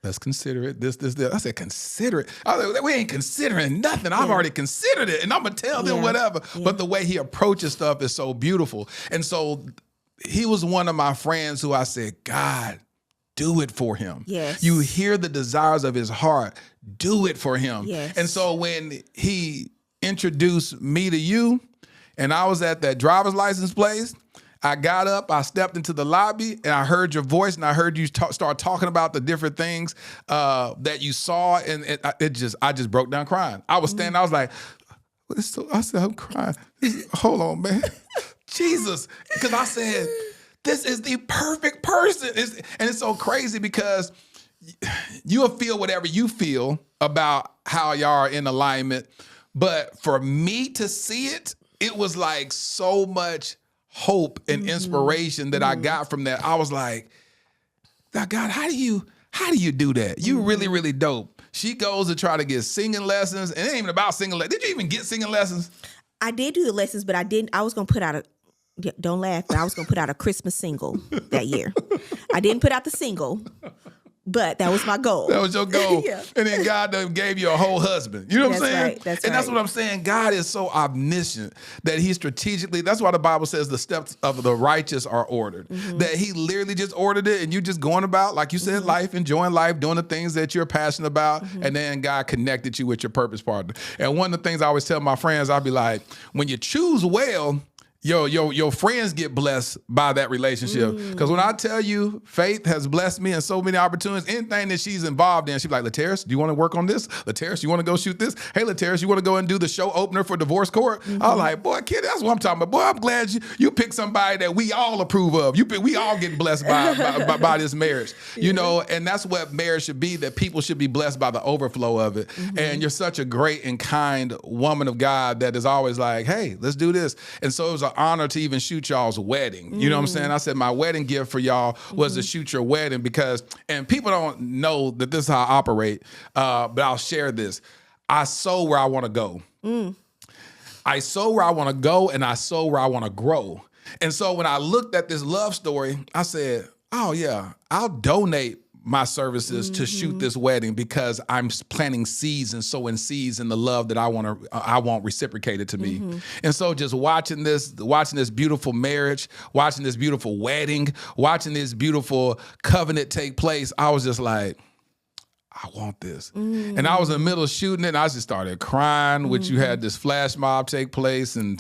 let's consider it. This. I said, consider it. I was like, we ain't considering nothing. I've already considered it. And I'm going to tell them whatever. Yeah. But the way he approaches stuff is so beautiful. And so he was one of my friends who I said, God, do it for him. Yes. You hear the desires of his heart. Do it for him. Yes. And so when he introduced me to you, and I was at that driver's license place, I got up, I stepped into the lobby, and I heard your voice, and I heard you start talking about the different things that you saw, and I just broke down crying. I was standing, I was like, I said, I'm crying. Hold on, man. Jesus, because I said, this is the perfect person. And it's so crazy because you'll feel whatever you feel about how y'all are in alignment. But for me to see it, it was like so much hope and inspiration that I got from that. I was like, God, how do you do that? You really, really dope. She goes to try to get singing lessons. And it ain't even about singing lessons. Did you even get singing lessons? I did do the lessons, but I didn't. I was going to put out don't laugh, but I was going to put out a Christmas single that year. I didn't put out the single, But that was my goal. That was your goal. Yeah. And then God done gave you a whole husband. You know what I'm That's saying? right. That's and that's right. what I'm saying. God is so omniscient that he strategically, that's why the Bible says the steps of the righteous are ordered. That he literally just ordered it and you just going about, like you said, life, enjoying life, doing the things that you're passionate about. And then God connected you with your purpose partner. And one of the things I always tell my friends, I'll be like, when you choose well, your friends get blessed by that relationship. Because when I tell you, Faith has blessed me in so many opportunities, anything that she's involved in, she's like, Laterras, do you want to work on this? Laterras, you want to go shoot this? Hey, Laterras, you want to go and do the show opener for Divorce Court? I was like, boy, kid, that's what I'm talking about. Boy, I'm glad you picked somebody that we all approve of. We all get blessed by this marriage. You know, and that's what marriage should be, that people should be blessed by the overflow of it. And you're such a great and kind woman of God that is always like, hey, let's do this. And so it was an honor to even shoot y'all's wedding. You know what I'm saying? I said my wedding gift for y'all was to shoot your wedding because, and people don't know that this is how I operate, but I'll share this. I sow where I want to go. I sow where I want to go and I sow where I want to grow. And so when I looked at this love story, I said, oh yeah, I'll donate my services to shoot this wedding because I'm planting seeds and sowing seeds in the love that I want reciprocated to me. And so just watching this beautiful marriage, watching this beautiful wedding, watching this beautiful covenant take place, I was just like, I want this. And I was in the middle of shooting it and I just started crying, which you had this flash mob take place and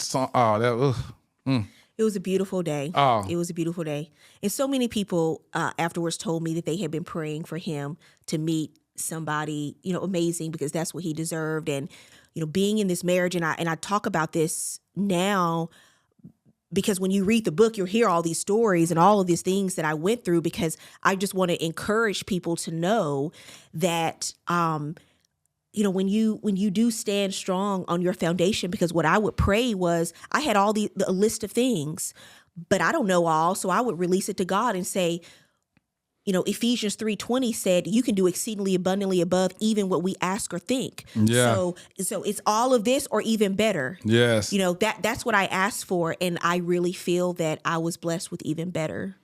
It was a beautiful day. Oh. It was a beautiful day. And so many people afterwards told me that they had been praying for him to meet somebody, amazing, because that's what he deserved. And, being in this marriage, and I talk about this now because when you read the book, you'll hear all these stories and all of these things that I went through, because I just want to encourage people to know that, when you do stand strong on your foundation, because what I would pray was, I had a list of things, but I don't know all. So I would release it to God and say, Ephesians 3:20 said, you can do exceedingly abundantly above even what we ask or think. Yeah. So it's all of this or even better. yes. That's what I asked for. And I really feel that I was blessed with even better.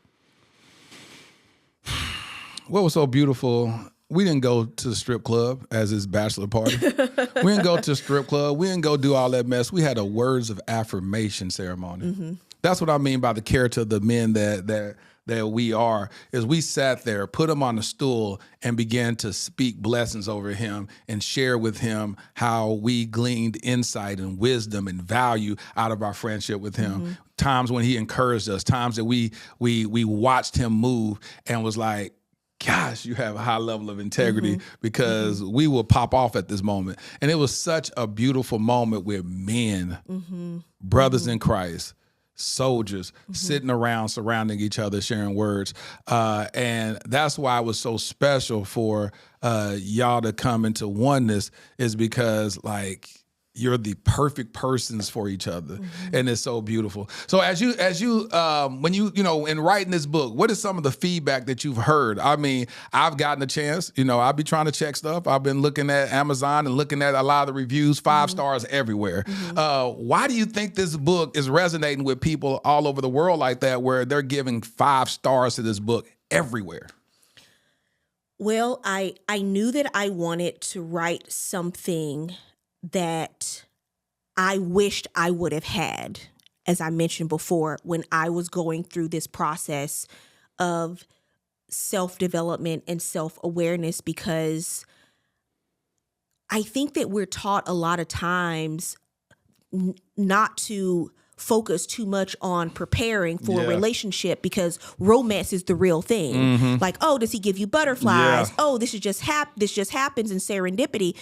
What was so beautiful, we didn't go to the strip club as his bachelor party. We didn't go to a strip club. We didn't go do all that mess. We had a words of affirmation ceremony. That's what I mean by the character of the men that we are, is we sat there, put him on a stool, and began to speak blessings over him and share with him how we gleaned insight and wisdom and value out of our friendship with him. Times when he encouraged us, times that we watched him move and was like, gosh, you have a high level of integrity, because we will pop off at this moment. And it was such a beautiful moment with men, brothers in Christ, soldiers, sitting around, surrounding each other, sharing words. And that's why it was so special for y'all to come into oneness, is because, you're the perfect persons for each other. And it's so beautiful. So as you when you in writing this book, what is some of the feedback that you've heard? I mean, I've gotten a chance, I'll be trying to check stuff. I've been looking at Amazon and looking at a lot of the reviews, 5 stars everywhere. Why do you think this book is resonating with people all over the world like that, where they're giving 5 stars to this book everywhere? Well, I knew that I wanted to write something that I wished I would have had, as I mentioned before, when I was going through this process of self-development and self-awareness, because I think that we're taught a lot of times not to focus too much on preparing for a relationship, because romance is the real thing. Like, oh, does he give you butterflies? Oh, this just happens in serendipity.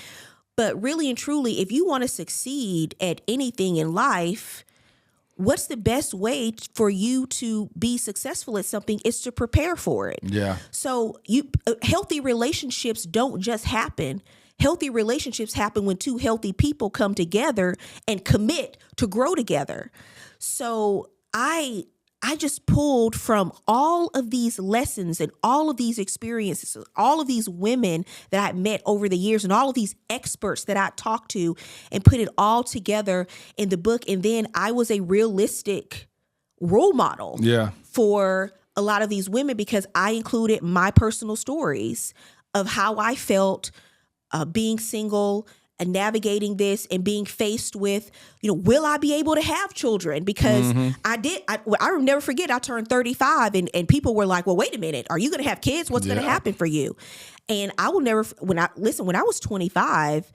But really and truly, if you want to succeed at anything in life, what's the best way for you to be successful at something is to prepare for it. Yeah. So healthy relationships don't just happen. Healthy relationships happen when 2 healthy people come together and commit to grow together. So I just pulled from all of these lessons and all of these experiences, all of these women that I met over the years and all of these experts that I talked to, and put it all together in the book. And then I was a realistic role model for a lot of these women because I included my personal stories of how I felt being single and navigating this and being faced with, will I be able to have children? Because I'll never forget, I turned 35 and people were like, well, wait a minute, are you going to have kids? What's going to happen for you? And I will never, when I was 25,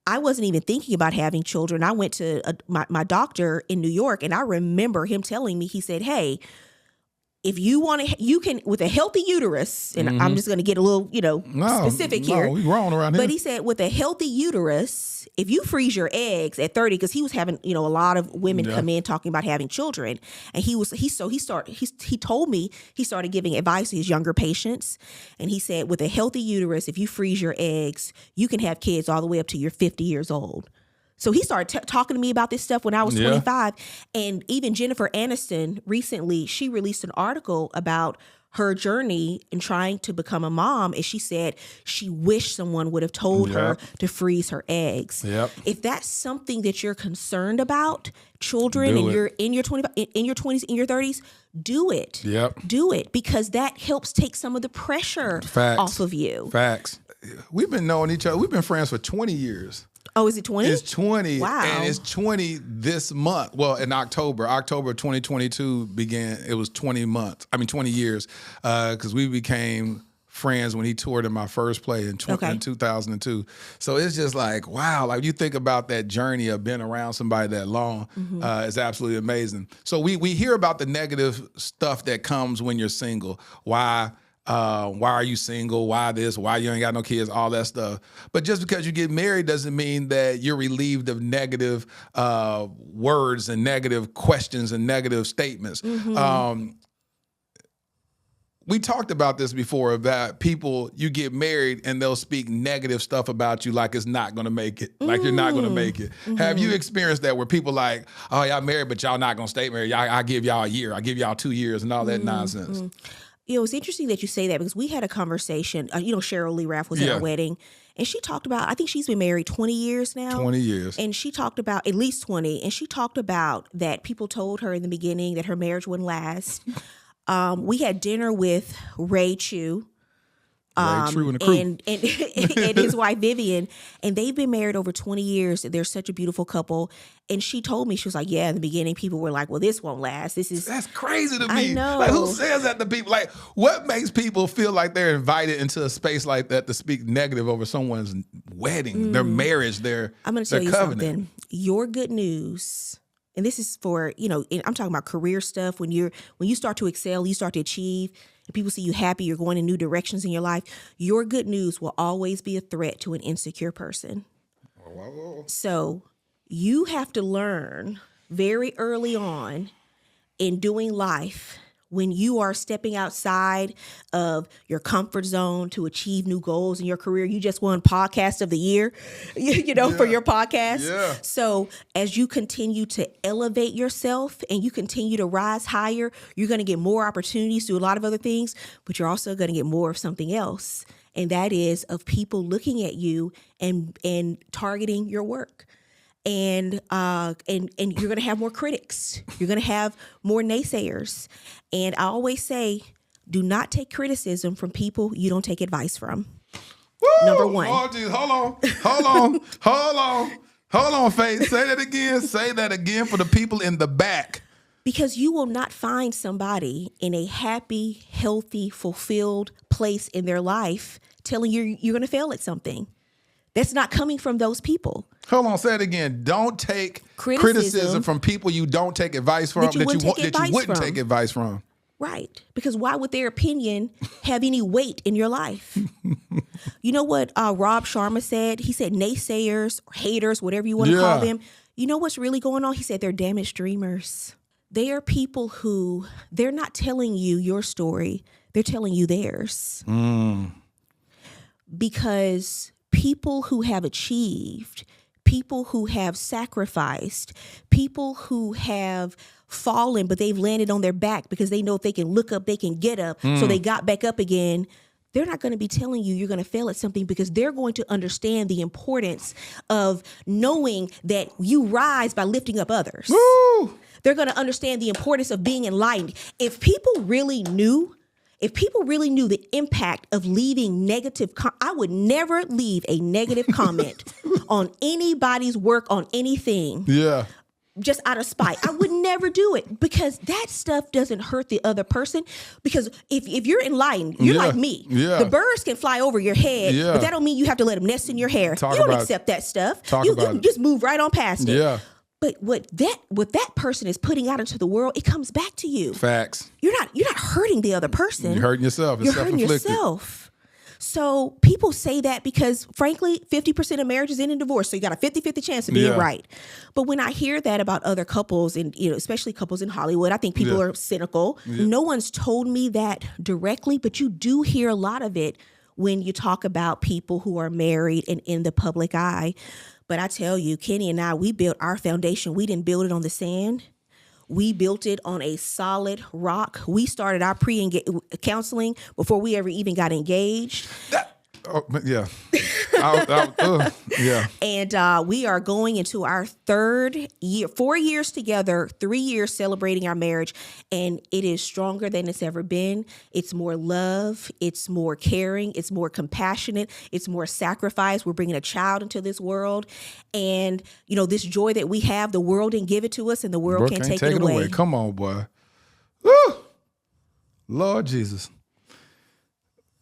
I wasn't even thinking about having children. I went to my doctor in New York, and I remember him telling me, he said, hey, if you want to, you can, with a healthy uterus, and I'm just going to get a little, specific here. No, we wrong around here. But he said, with a healthy uterus, if you freeze your eggs at 30, because he was having, a lot of women come in talking about having children, and he told me he started giving advice to his younger patients, and he said, with a healthy uterus, if you freeze your eggs, you can have kids all the way up to you're 50 years old. So he started talking to me about this stuff when I was 25. And even Jennifer Aniston recently, she released an article about her journey in trying to become a mom. And she said she wished someone would have told her to freeze her eggs. Yep. If that's something that you're concerned about, children, and you're in your 20s, in your 30s, do it. Yep. Do it, because that helps take some of the pressure off of you. Facts. We've been knowing each other. We've been friends for 20 years. Oh, is it 20? It's 20. Wow. And it's 20 this month. Well, in October 2022 began, it was 20 years, because we became friends when he toured in my first play in 2002. So it's just like, wow, like you think about that journey of being around somebody that long, it's absolutely amazing. So we hear about the negative stuff that comes when you're single. Why are you single? Why this? Why you ain't got no kids? All that stuff. But just because you get married doesn't mean that you're relieved of negative words and negative questions and negative statements. We talked about this before, about people, you get married and they'll speak negative stuff about you like it's not going to make it, like you're not going to make it. Have you experienced that where people like, oh, y'all married, but y'all not going to stay married. I give y'all a year. I give y'all 2 years and all that nonsense. It's interesting that you say that, because we had a conversation. Cheryl Lee Raff was at our wedding, and she talked about, I think she's been married 20 years now. 20 years. And she talked about, at least 20, and she talked about that people told her in the beginning that her marriage wouldn't last. We had dinner with Ray Chu. And the crew. And his wife Vivian, and they've been married over 20 years. They're such a beautiful couple. And she told me, she was like, yeah, in the beginning people were like, well, this won't last. That's crazy to me. I know. Like, who says that to people? Like, what makes people feel like they're invited into a space like that to speak negative over someone's wedding, their marriage, I'm going to tell you covenant? Something. Your good news, and this is for, I'm talking about career stuff. When you start to excel, you start to achieve, and people see you happy, you're going in new directions in your life, your good news will always be a threat to an insecure person. So you have to learn very early on in doing life, when you are stepping outside of your comfort zone to achieve new goals in your career. You just won Podcast of the Year, for your podcast. Yeah. So as you continue to elevate yourself and you continue to rise higher, you're going to get more opportunities to do a lot of other things, but you're also going to get more of something else. And that is of people looking at you and targeting your work. And you're going to have more critics. You're going to have more naysayers. And I always say, do not take criticism from people you don't take advice from. Woo! Number one. Oh, geez. Hold on, Faith. Say that again. Say that again for the people in the back. Because you will not find somebody in a happy, healthy, fulfilled place in their life telling you you're going to fail at something. That's not coming from those people. Hold on, say it again. Don't take criticism from people you don't take advice from, that you wouldn't take advice from. Right. Because why would their opinion have any weight in your life? You know what Rob Sharma said? He said naysayers or haters, whatever you want to call them. You know what's really going on? He said they're damaged dreamers. They are people who, they're not telling you your story. They're telling you theirs. Because people who have achieved, people who have sacrificed, people who have fallen, but they've landed on their back because they know if they can look up, they can get up. So they got back up again. They're not going to be telling you you're going to fail at something, because they're going to understand the importance of knowing that you rise by lifting up others. Woo! They're going to understand the importance of being enlightened. If people really knew the impact of leaving negative, I would never leave a negative comment on anybody's work, on anything. Yeah. Just out of spite. I would never do it, because that stuff doesn't hurt the other person. Because if you're enlightened, you're like me. Yeah. The birds can fly over your head, Yeah. but that don't mean you have to let them nest in your hair. You don't accept that stuff. You just move right on past it. Yeah. But what that person is putting out into the world, it comes back to you. Facts. You're not hurting the other person. You're hurting yourself. It's You're hurting yourself. So people say that because, frankly, 50% of marriages end in divorce. So you got a 50-50 chance of being right. But when I hear that about other couples, and especially couples in Hollywood, I think people are cynical. No one's told me that directly, but you do hear a lot of it when you talk about people who are married and in the public eye. But I tell you, Kenny and I, we built our foundation. We didn't build it on the sand. We built it on a solid rock. We started our counseling before we ever even got engaged. Yeah. Yeah. And we are going into our 3rd year, 4 years together, 3 years celebrating our marriage. And it is stronger than it's ever been. It's more love. It's more caring. It's more compassionate. It's more sacrifice. We're bringing a child into this world. And, this joy that we have, the world didn't give it to us, and the world can't take it away. Come on, boy. Woo! Lord Jesus.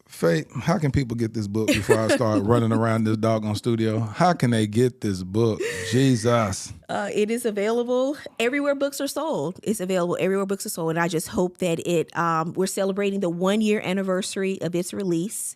Faith, how can people get this book before I start running around this doggone studio? How can they get this book? Jesus. It is available everywhere books are sold. It's available everywhere books are sold. And I just hope that we're celebrating the 1-year anniversary of its release.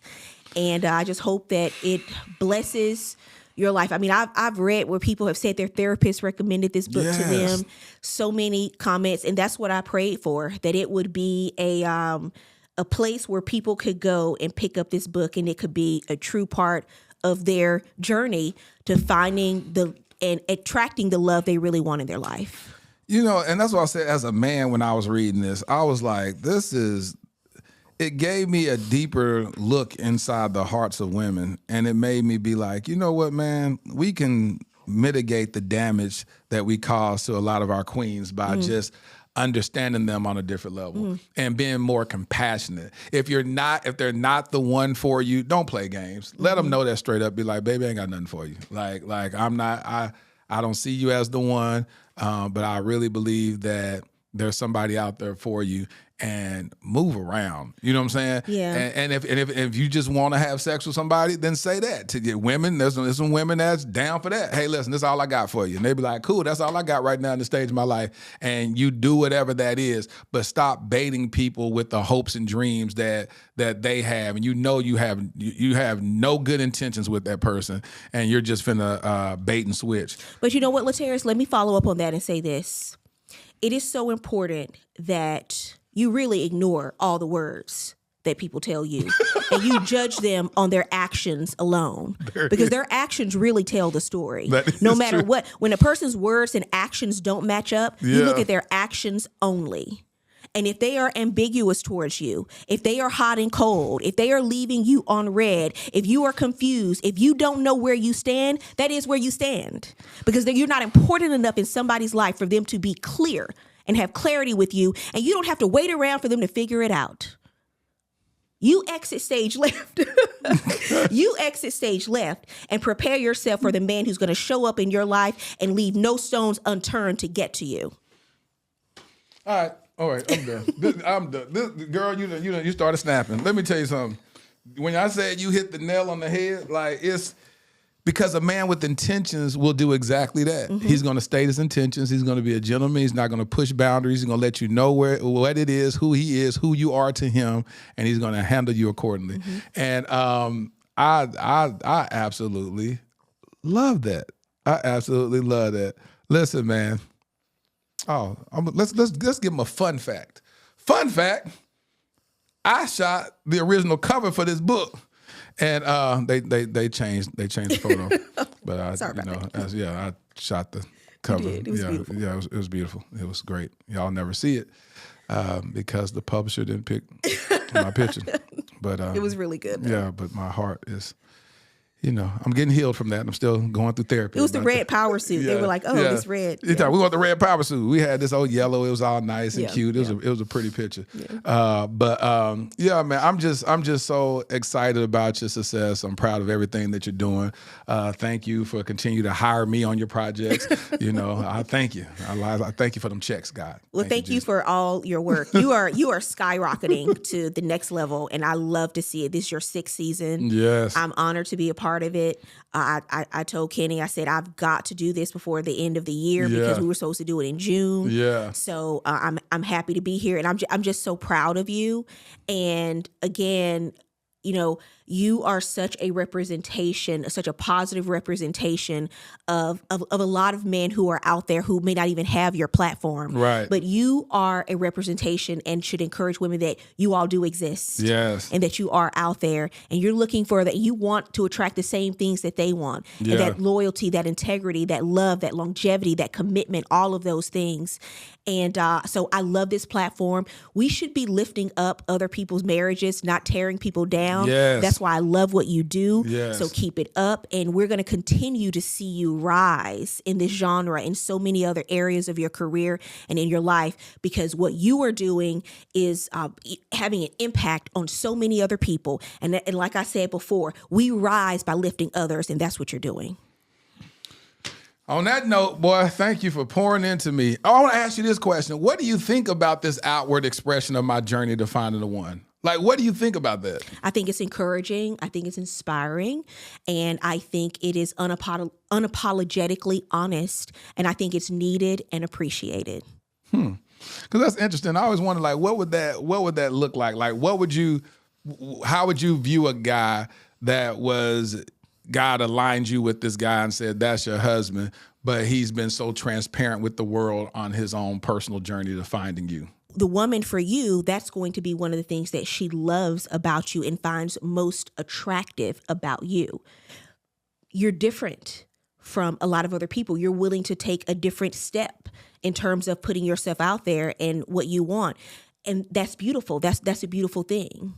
And I just hope that it blesses your life. I mean, I've read where people have said their therapist recommended this book to them. So many comments. And that's what I prayed for, that it would be a place where people could go and pick up this book, and it could be a true part of their journey to finding and attracting the love they really want in their life. And that's what I said as a man when I was reading this. I was like, it gave me a deeper look inside the hearts of women, and it made me be like, you know what, man, we can mitigate the damage that we cause to a lot of our queens by just understanding them on a different level and being more compassionate. If they're not the one for you, don't play games. Let them know that straight up. Be like, baby, I ain't got nothing for you. Like I'm not. I don't see you as the one, but I really believe that there's somebody out there for you. And move around. You know what I'm saying? Yeah. And if you just want to have sex with somebody, then say that. To get women, there's some women that's down for that. Hey, listen, this is all I got for you. And they be like, cool, that's all I got right now in the stage of my life. And you do whatever that is, but stop baiting people with the hopes and dreams that they have. And you have no good intentions with that person, and you're just finna bait and switch. But you know what, Laterras? Let me follow up on that and say this. It is so important that you really ignore all the words that people tell you and you judge them on their actions alone, because their actions really tell the story. No matter what, when a person's words and actions don't match up, you look at their actions only. And if they are ambiguous towards you, if they are hot and cold, if they are leaving you on red, if you are confused, if you don't know where you stand, that is where you stand, because you're not important enough in somebody's life for them to be clear and have clarity with you, and you don't have to wait around for them to figure it out. You exit stage left. You exit stage left and prepare yourself for the man who's going to show up in your life and leave no stones unturned to get to you. All right, I'm done. I'm done. Girl, you started snapping. Let me tell you something. When I said you hit the nail on the head, like, it's because a man with intentions will do exactly that. He's going to state his intentions. He's going to be a gentleman. He's not going to push boundaries. He's going to let you know what it is, who he is, who you are to him, and he's going to handle you accordingly. And I absolutely love that. I absolutely love that. Listen, man. Let's give him a fun fact. Fun fact: I shot the original cover for this book. And they changed the photo, but I shot the cover. It was beautiful. It was beautiful. It was great. Y'all never see it because the publisher didn't pick my picture. But it was really good. Yeah, but my heart I'm getting healed from that. I'm still going through therapy. It was the red power suit. They were like, this red. Yeah. We want the red power suit. We had this old yellow. It was all nice and cute. It was a pretty picture. Yeah. Man, I'm just so excited about your success. I'm proud of everything that you're doing. Thank you for continuing to hire me on your projects. I thank you. I thank you for them checks, God. Well, thank you for all your work. You are skyrocketing to the next level, and I love to see it. This is your 6th season. Yes. I'm honored to be a part of it. I told Kenny, I said, I've got to do this before the end of the year because we were supposed to do it in June. Yeah. So I'm happy to be here, and I'm just so proud of you. And again, you are such a representation, such a positive representation of a lot of men who are out there who may not even have your platform. Right. But you are a representation and should encourage women that you all do exist. Yes. And that you are out there and you're looking for that. You want to attract the same things that they want. Yeah. And that loyalty, that integrity, that love, that longevity, that commitment, all of those things. And so I love this platform. We should be lifting up other people's marriages, not tearing people down. Yes. That's why I love what you do. Yes. So keep it up. And we're going to continue to see you rise in this genre and so many other areas of your career and in your life, because what you are doing is having an impact on so many other people. And like I said before, we rise by lifting others, and that's what you're doing. On that note, boy, thank you for pouring into me. I want to ask you this question. What do you think about this outward expression of my journey to finding the one? Like, what do you think about that? I think it's encouraging. I think it's inspiring. And I think it is unapologetically honest. And I think it's needed and appreciated. Because that's interesting. I always wondered, like, what would that look like? Like, how would you view a guy that was... God aligned you with this guy and said, that's your husband, but he's been so transparent with the world on his own personal journey to finding you? The woman for you, that's going to be one of the things that she loves about you and finds most attractive about you. You're different from a lot of other people. You're willing to take a different step in terms of putting yourself out there and what you want. And that's beautiful. That's a beautiful thing.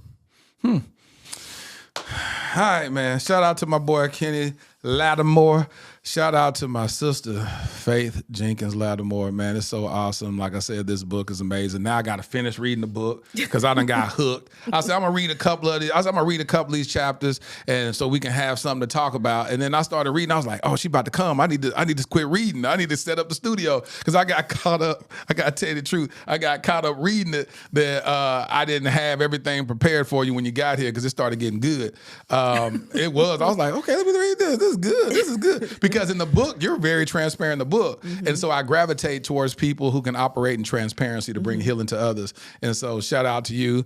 All right, man. Shout out to my boy, Kenny Lattimore. Shout out to my sister, Faith Jenkins Lattimore, man. It's so awesome. Like I said, this book is amazing. Now I got to finish reading the book because I done got hooked. I said, I'm going to read a couple of these chapters and so we can have something to talk about. And then I started reading. I was like, oh, she about to come. I need to quit reading. I need to set up the studio because I got caught up. I got to tell you the truth. I got caught up reading it that I didn't have everything prepared for you when you got here because it started getting good. I was like, okay, let me read this. This is good. Because in the book, you're very transparent in the book. Mm-hmm. And so I gravitate towards people who can operate in transparency to bring healing to others. And so shout out to you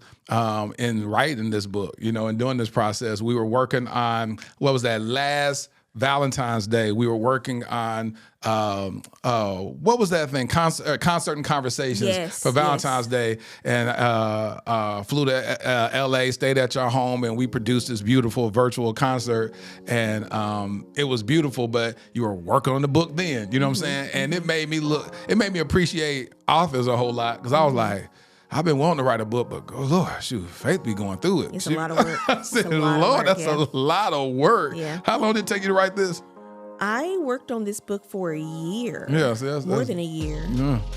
in writing this book, and doing this process. We were working on, last Valentine's Day, we were working on, what was that thing? Concert and Conversations for Valentine's Day. And flew to LA, stayed at your home, and we produced this beautiful virtual concert. And it was beautiful, but you were working on the book then, you know what I'm saying? And it made me appreciate authors a whole lot, because I was like, I've been wanting to write a book, but Lord, shoot, Faith be going through it. It's a lot of work. I said, Lord, that's a lot of work. Yeah. How long did it take you to write this? I worked on this book for a year. Yeah, so that's more than a year.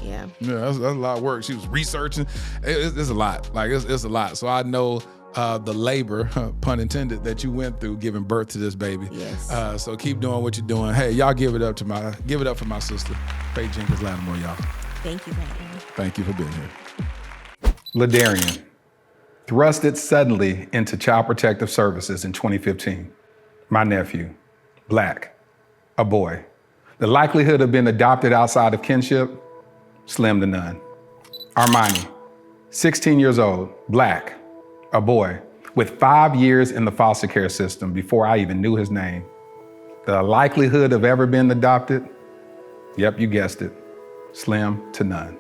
Yeah, that's a lot of work. She was researching. It's a lot. Like it's a lot. So I know the labor, pun intended, that you went through giving birth to this baby. Yes. So keep doing what you're doing. Hey, y'all give it up for my sister, Faith Jenkins Lattimore, y'all. Thank you for having me. Thank you for being here. Ladarian, thrusted suddenly into Child Protective Services in 2015. My nephew, Black, a boy. The likelihood of being adopted outside of kinship, slim to none. Armani, 16 years old, Black, a boy, with 5 years in the foster care system before I even knew his name. The likelihood of ever being adopted, yep, you guessed it, slim to none.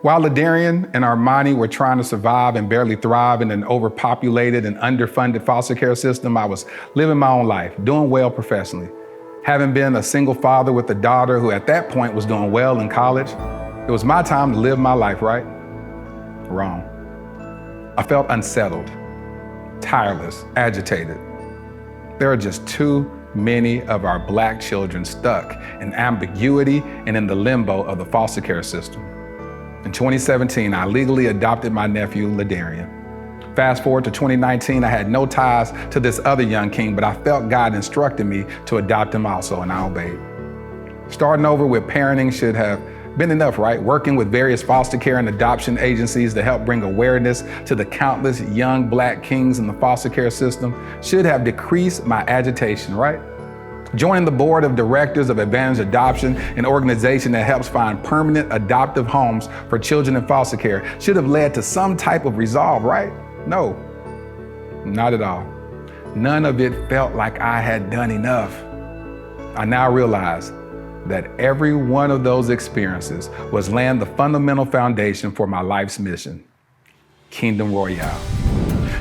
While Ladarian and Armani were trying to survive and barely thrive in an overpopulated and underfunded foster care system, I was living my own life, doing well professionally. Having been a single father with a daughter who at that point was doing well in college, it was my time to live my life, right? Wrong. I felt unsettled, tireless, agitated. There are just too many of our Black children stuck in ambiguity and in the limbo of the foster care system. In 2017, I legally adopted my nephew, Ladarian. Fast forward to 2019, I had no ties to this other young king, but I felt God instructed me to adopt him also, and I obeyed. Starting over with parenting should have been enough, right? Working with various foster care and adoption agencies to help bring awareness to the countless young Black kings in the foster care system should have decreased my agitation, right? Joining the board of directors of Advantage Adoption, an organization that helps find permanent adoptive homes for children in foster care, should have led to some type of resolve, right? No, not at all. None of it felt like I had done enough. I now realize that every one of those experiences was laying the fundamental foundation for my life's mission, Kingdom Royale.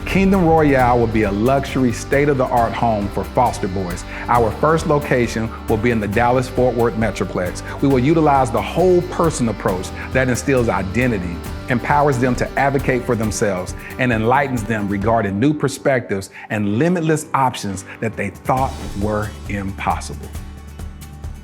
Kingdom Royale will be a luxury, state-of-the-art home for foster boys. Our first location will be in the Dallas-Fort Worth Metroplex. We will utilize the whole person approach that instills identity, empowers them to advocate for themselves, and enlightens them regarding new perspectives and limitless options that they thought were impossible.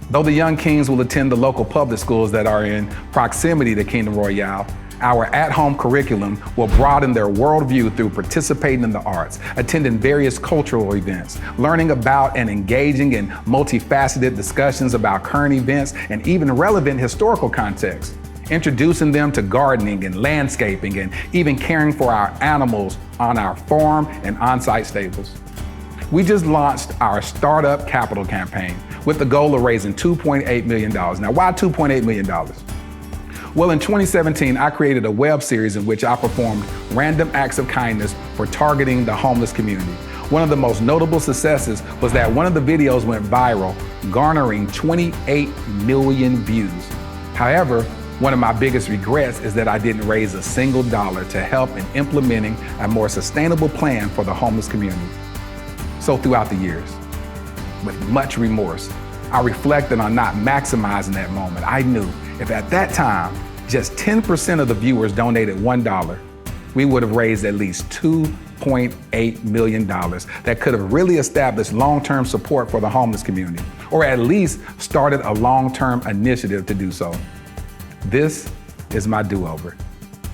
Though the young kings will attend the local public schools that are in proximity to Kingdom Royale, our at-home curriculum will broaden their worldview through participating in the arts, attending various cultural events, learning about and engaging in multifaceted discussions about current events and even relevant historical context, introducing them to gardening and landscaping and even caring for our animals on our farm and on-site stables. We just launched our Startup Capital campaign with the goal of raising $2.8 million. Now, why $2.8 million? Well, in 2017, I created a web series in which I performed random acts of kindness for targeting the homeless community. One of the most notable successes was that one of the videos went viral, garnering 28 million views. However, one of my biggest regrets is that I didn't raise a single dollar to help in implementing a more sustainable plan for the homeless community. So throughout the years, with much remorse, I reflected on not maximizing that moment. I knew if at that time, just 10% of the viewers donated $1, we would have raised at least $2.8 million that could have really established long-term support for the homeless community, or at least started a long-term initiative to do so. This is my do-over.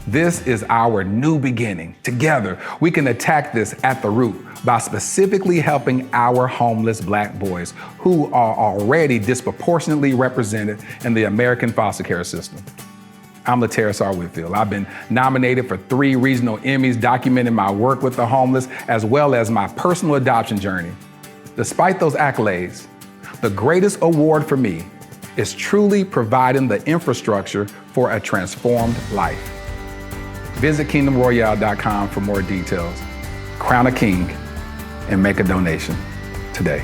This is our new beginning. Together, we can attack this at the root by specifically helping our homeless Black boys who are already disproportionately represented in the American foster care system. I'm Laterras R. Whitfield. I've been nominated for 3 regional Emmys documenting my work with the homeless as well as my personal adoption journey. Despite those accolades, the greatest award for me is truly providing the infrastructure for a transformed life. Visit kingdomroyale.com for more details. Crown a king and make a donation today.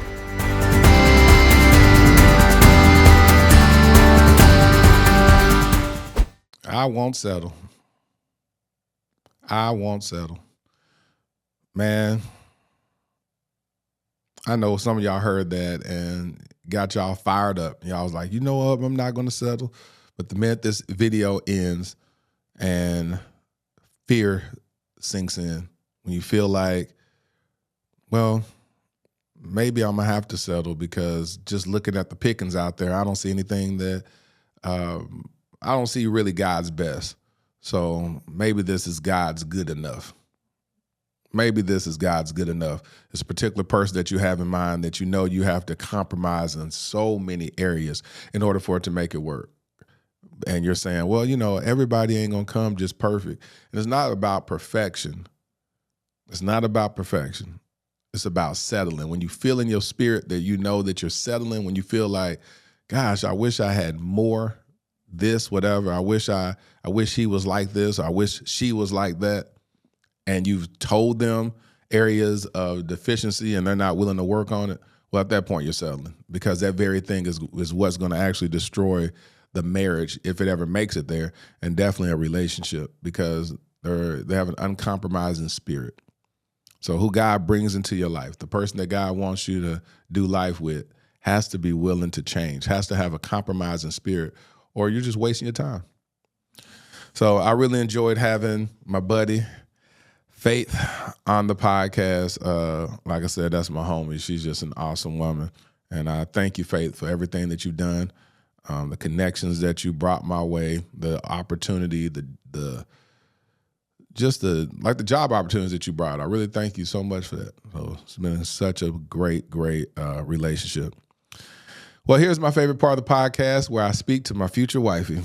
I won't settle. I won't settle. Man, I know some of y'all heard that and got y'all fired up. Y'all was like, you know what, I'm not going to settle. But the minute this video ends and fear sinks in, when you feel like, well, maybe I'm going to have to settle because just looking at the pickings out there, I don't see anything that, I don't see really God's best. So maybe this is God's good enough. Maybe this is God's good enough. It's a particular person that you have in mind that you know you have to compromise in so many areas in order for it to make it work. And you're saying, well, you know, everybody ain't going to come just perfect. And it's not about perfection. It's not about perfection. It's about settling. When you feel in your spirit that you know that you're settling, when you feel like, gosh, I wish I had more, this, whatever. I wish he was like this. Or I wish she was like that. And you've told them areas of deficiency and they're not willing to work on it. Well, at that point, you're settling because that very thing is what's going to actually destroy the marriage if it ever makes it there, and definitely a relationship because they have an uncompromising spirit. So who God brings into your life, the person that God wants you to do life with, has to be willing to change, has to have a compromising spirit, or you're just wasting your time. So I really enjoyed having my buddy, Faith on the podcast. Like I said, that's my homie. She's just an awesome woman. And I thank you, Faith, for everything that you've done, the connections that you brought my way, the opportunity, the job opportunities that you brought. I really thank you so much for that. So it's been such a great relationship. Well, here's my favorite part of the podcast where I speak to my future wifey.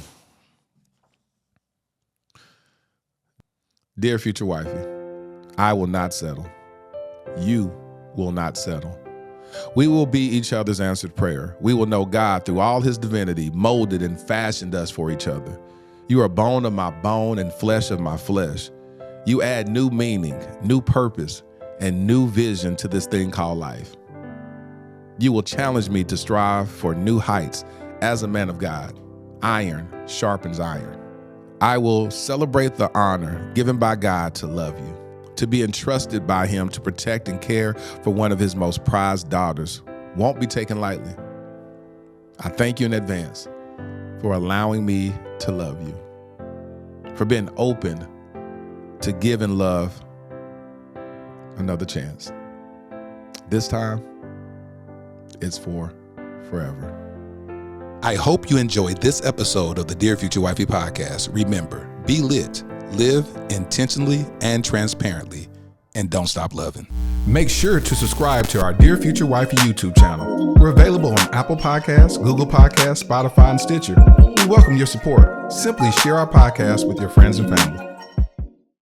Dear future wifey, I will not settle. You will not settle. We will be each other's answered prayer. We will know God through all his divinity, molded and fashioned us for each other. You are bone of my bone and flesh of my flesh. You add new meaning, new purpose, and new vision to this thing called life. You will challenge me to strive for new heights as a man of God. Iron sharpens iron. I will celebrate the honor given by God to love you, to be entrusted by him to protect and care for one of his most prized daughters. Won't be taken lightly. I thank you in advance for allowing me to love you, for being open to give and love another chance. This time, it's for forever. I hope you enjoyed this episode of the Dear Future Wifey Podcast. Remember, be lit, live intentionally and transparently, and don't stop loving. Make sure to subscribe to our Dear Future Wifey YouTube channel. We're available on Apple Podcasts, Google Podcasts, Spotify, and Stitcher. We welcome your support. Simply share our podcast with your friends and family.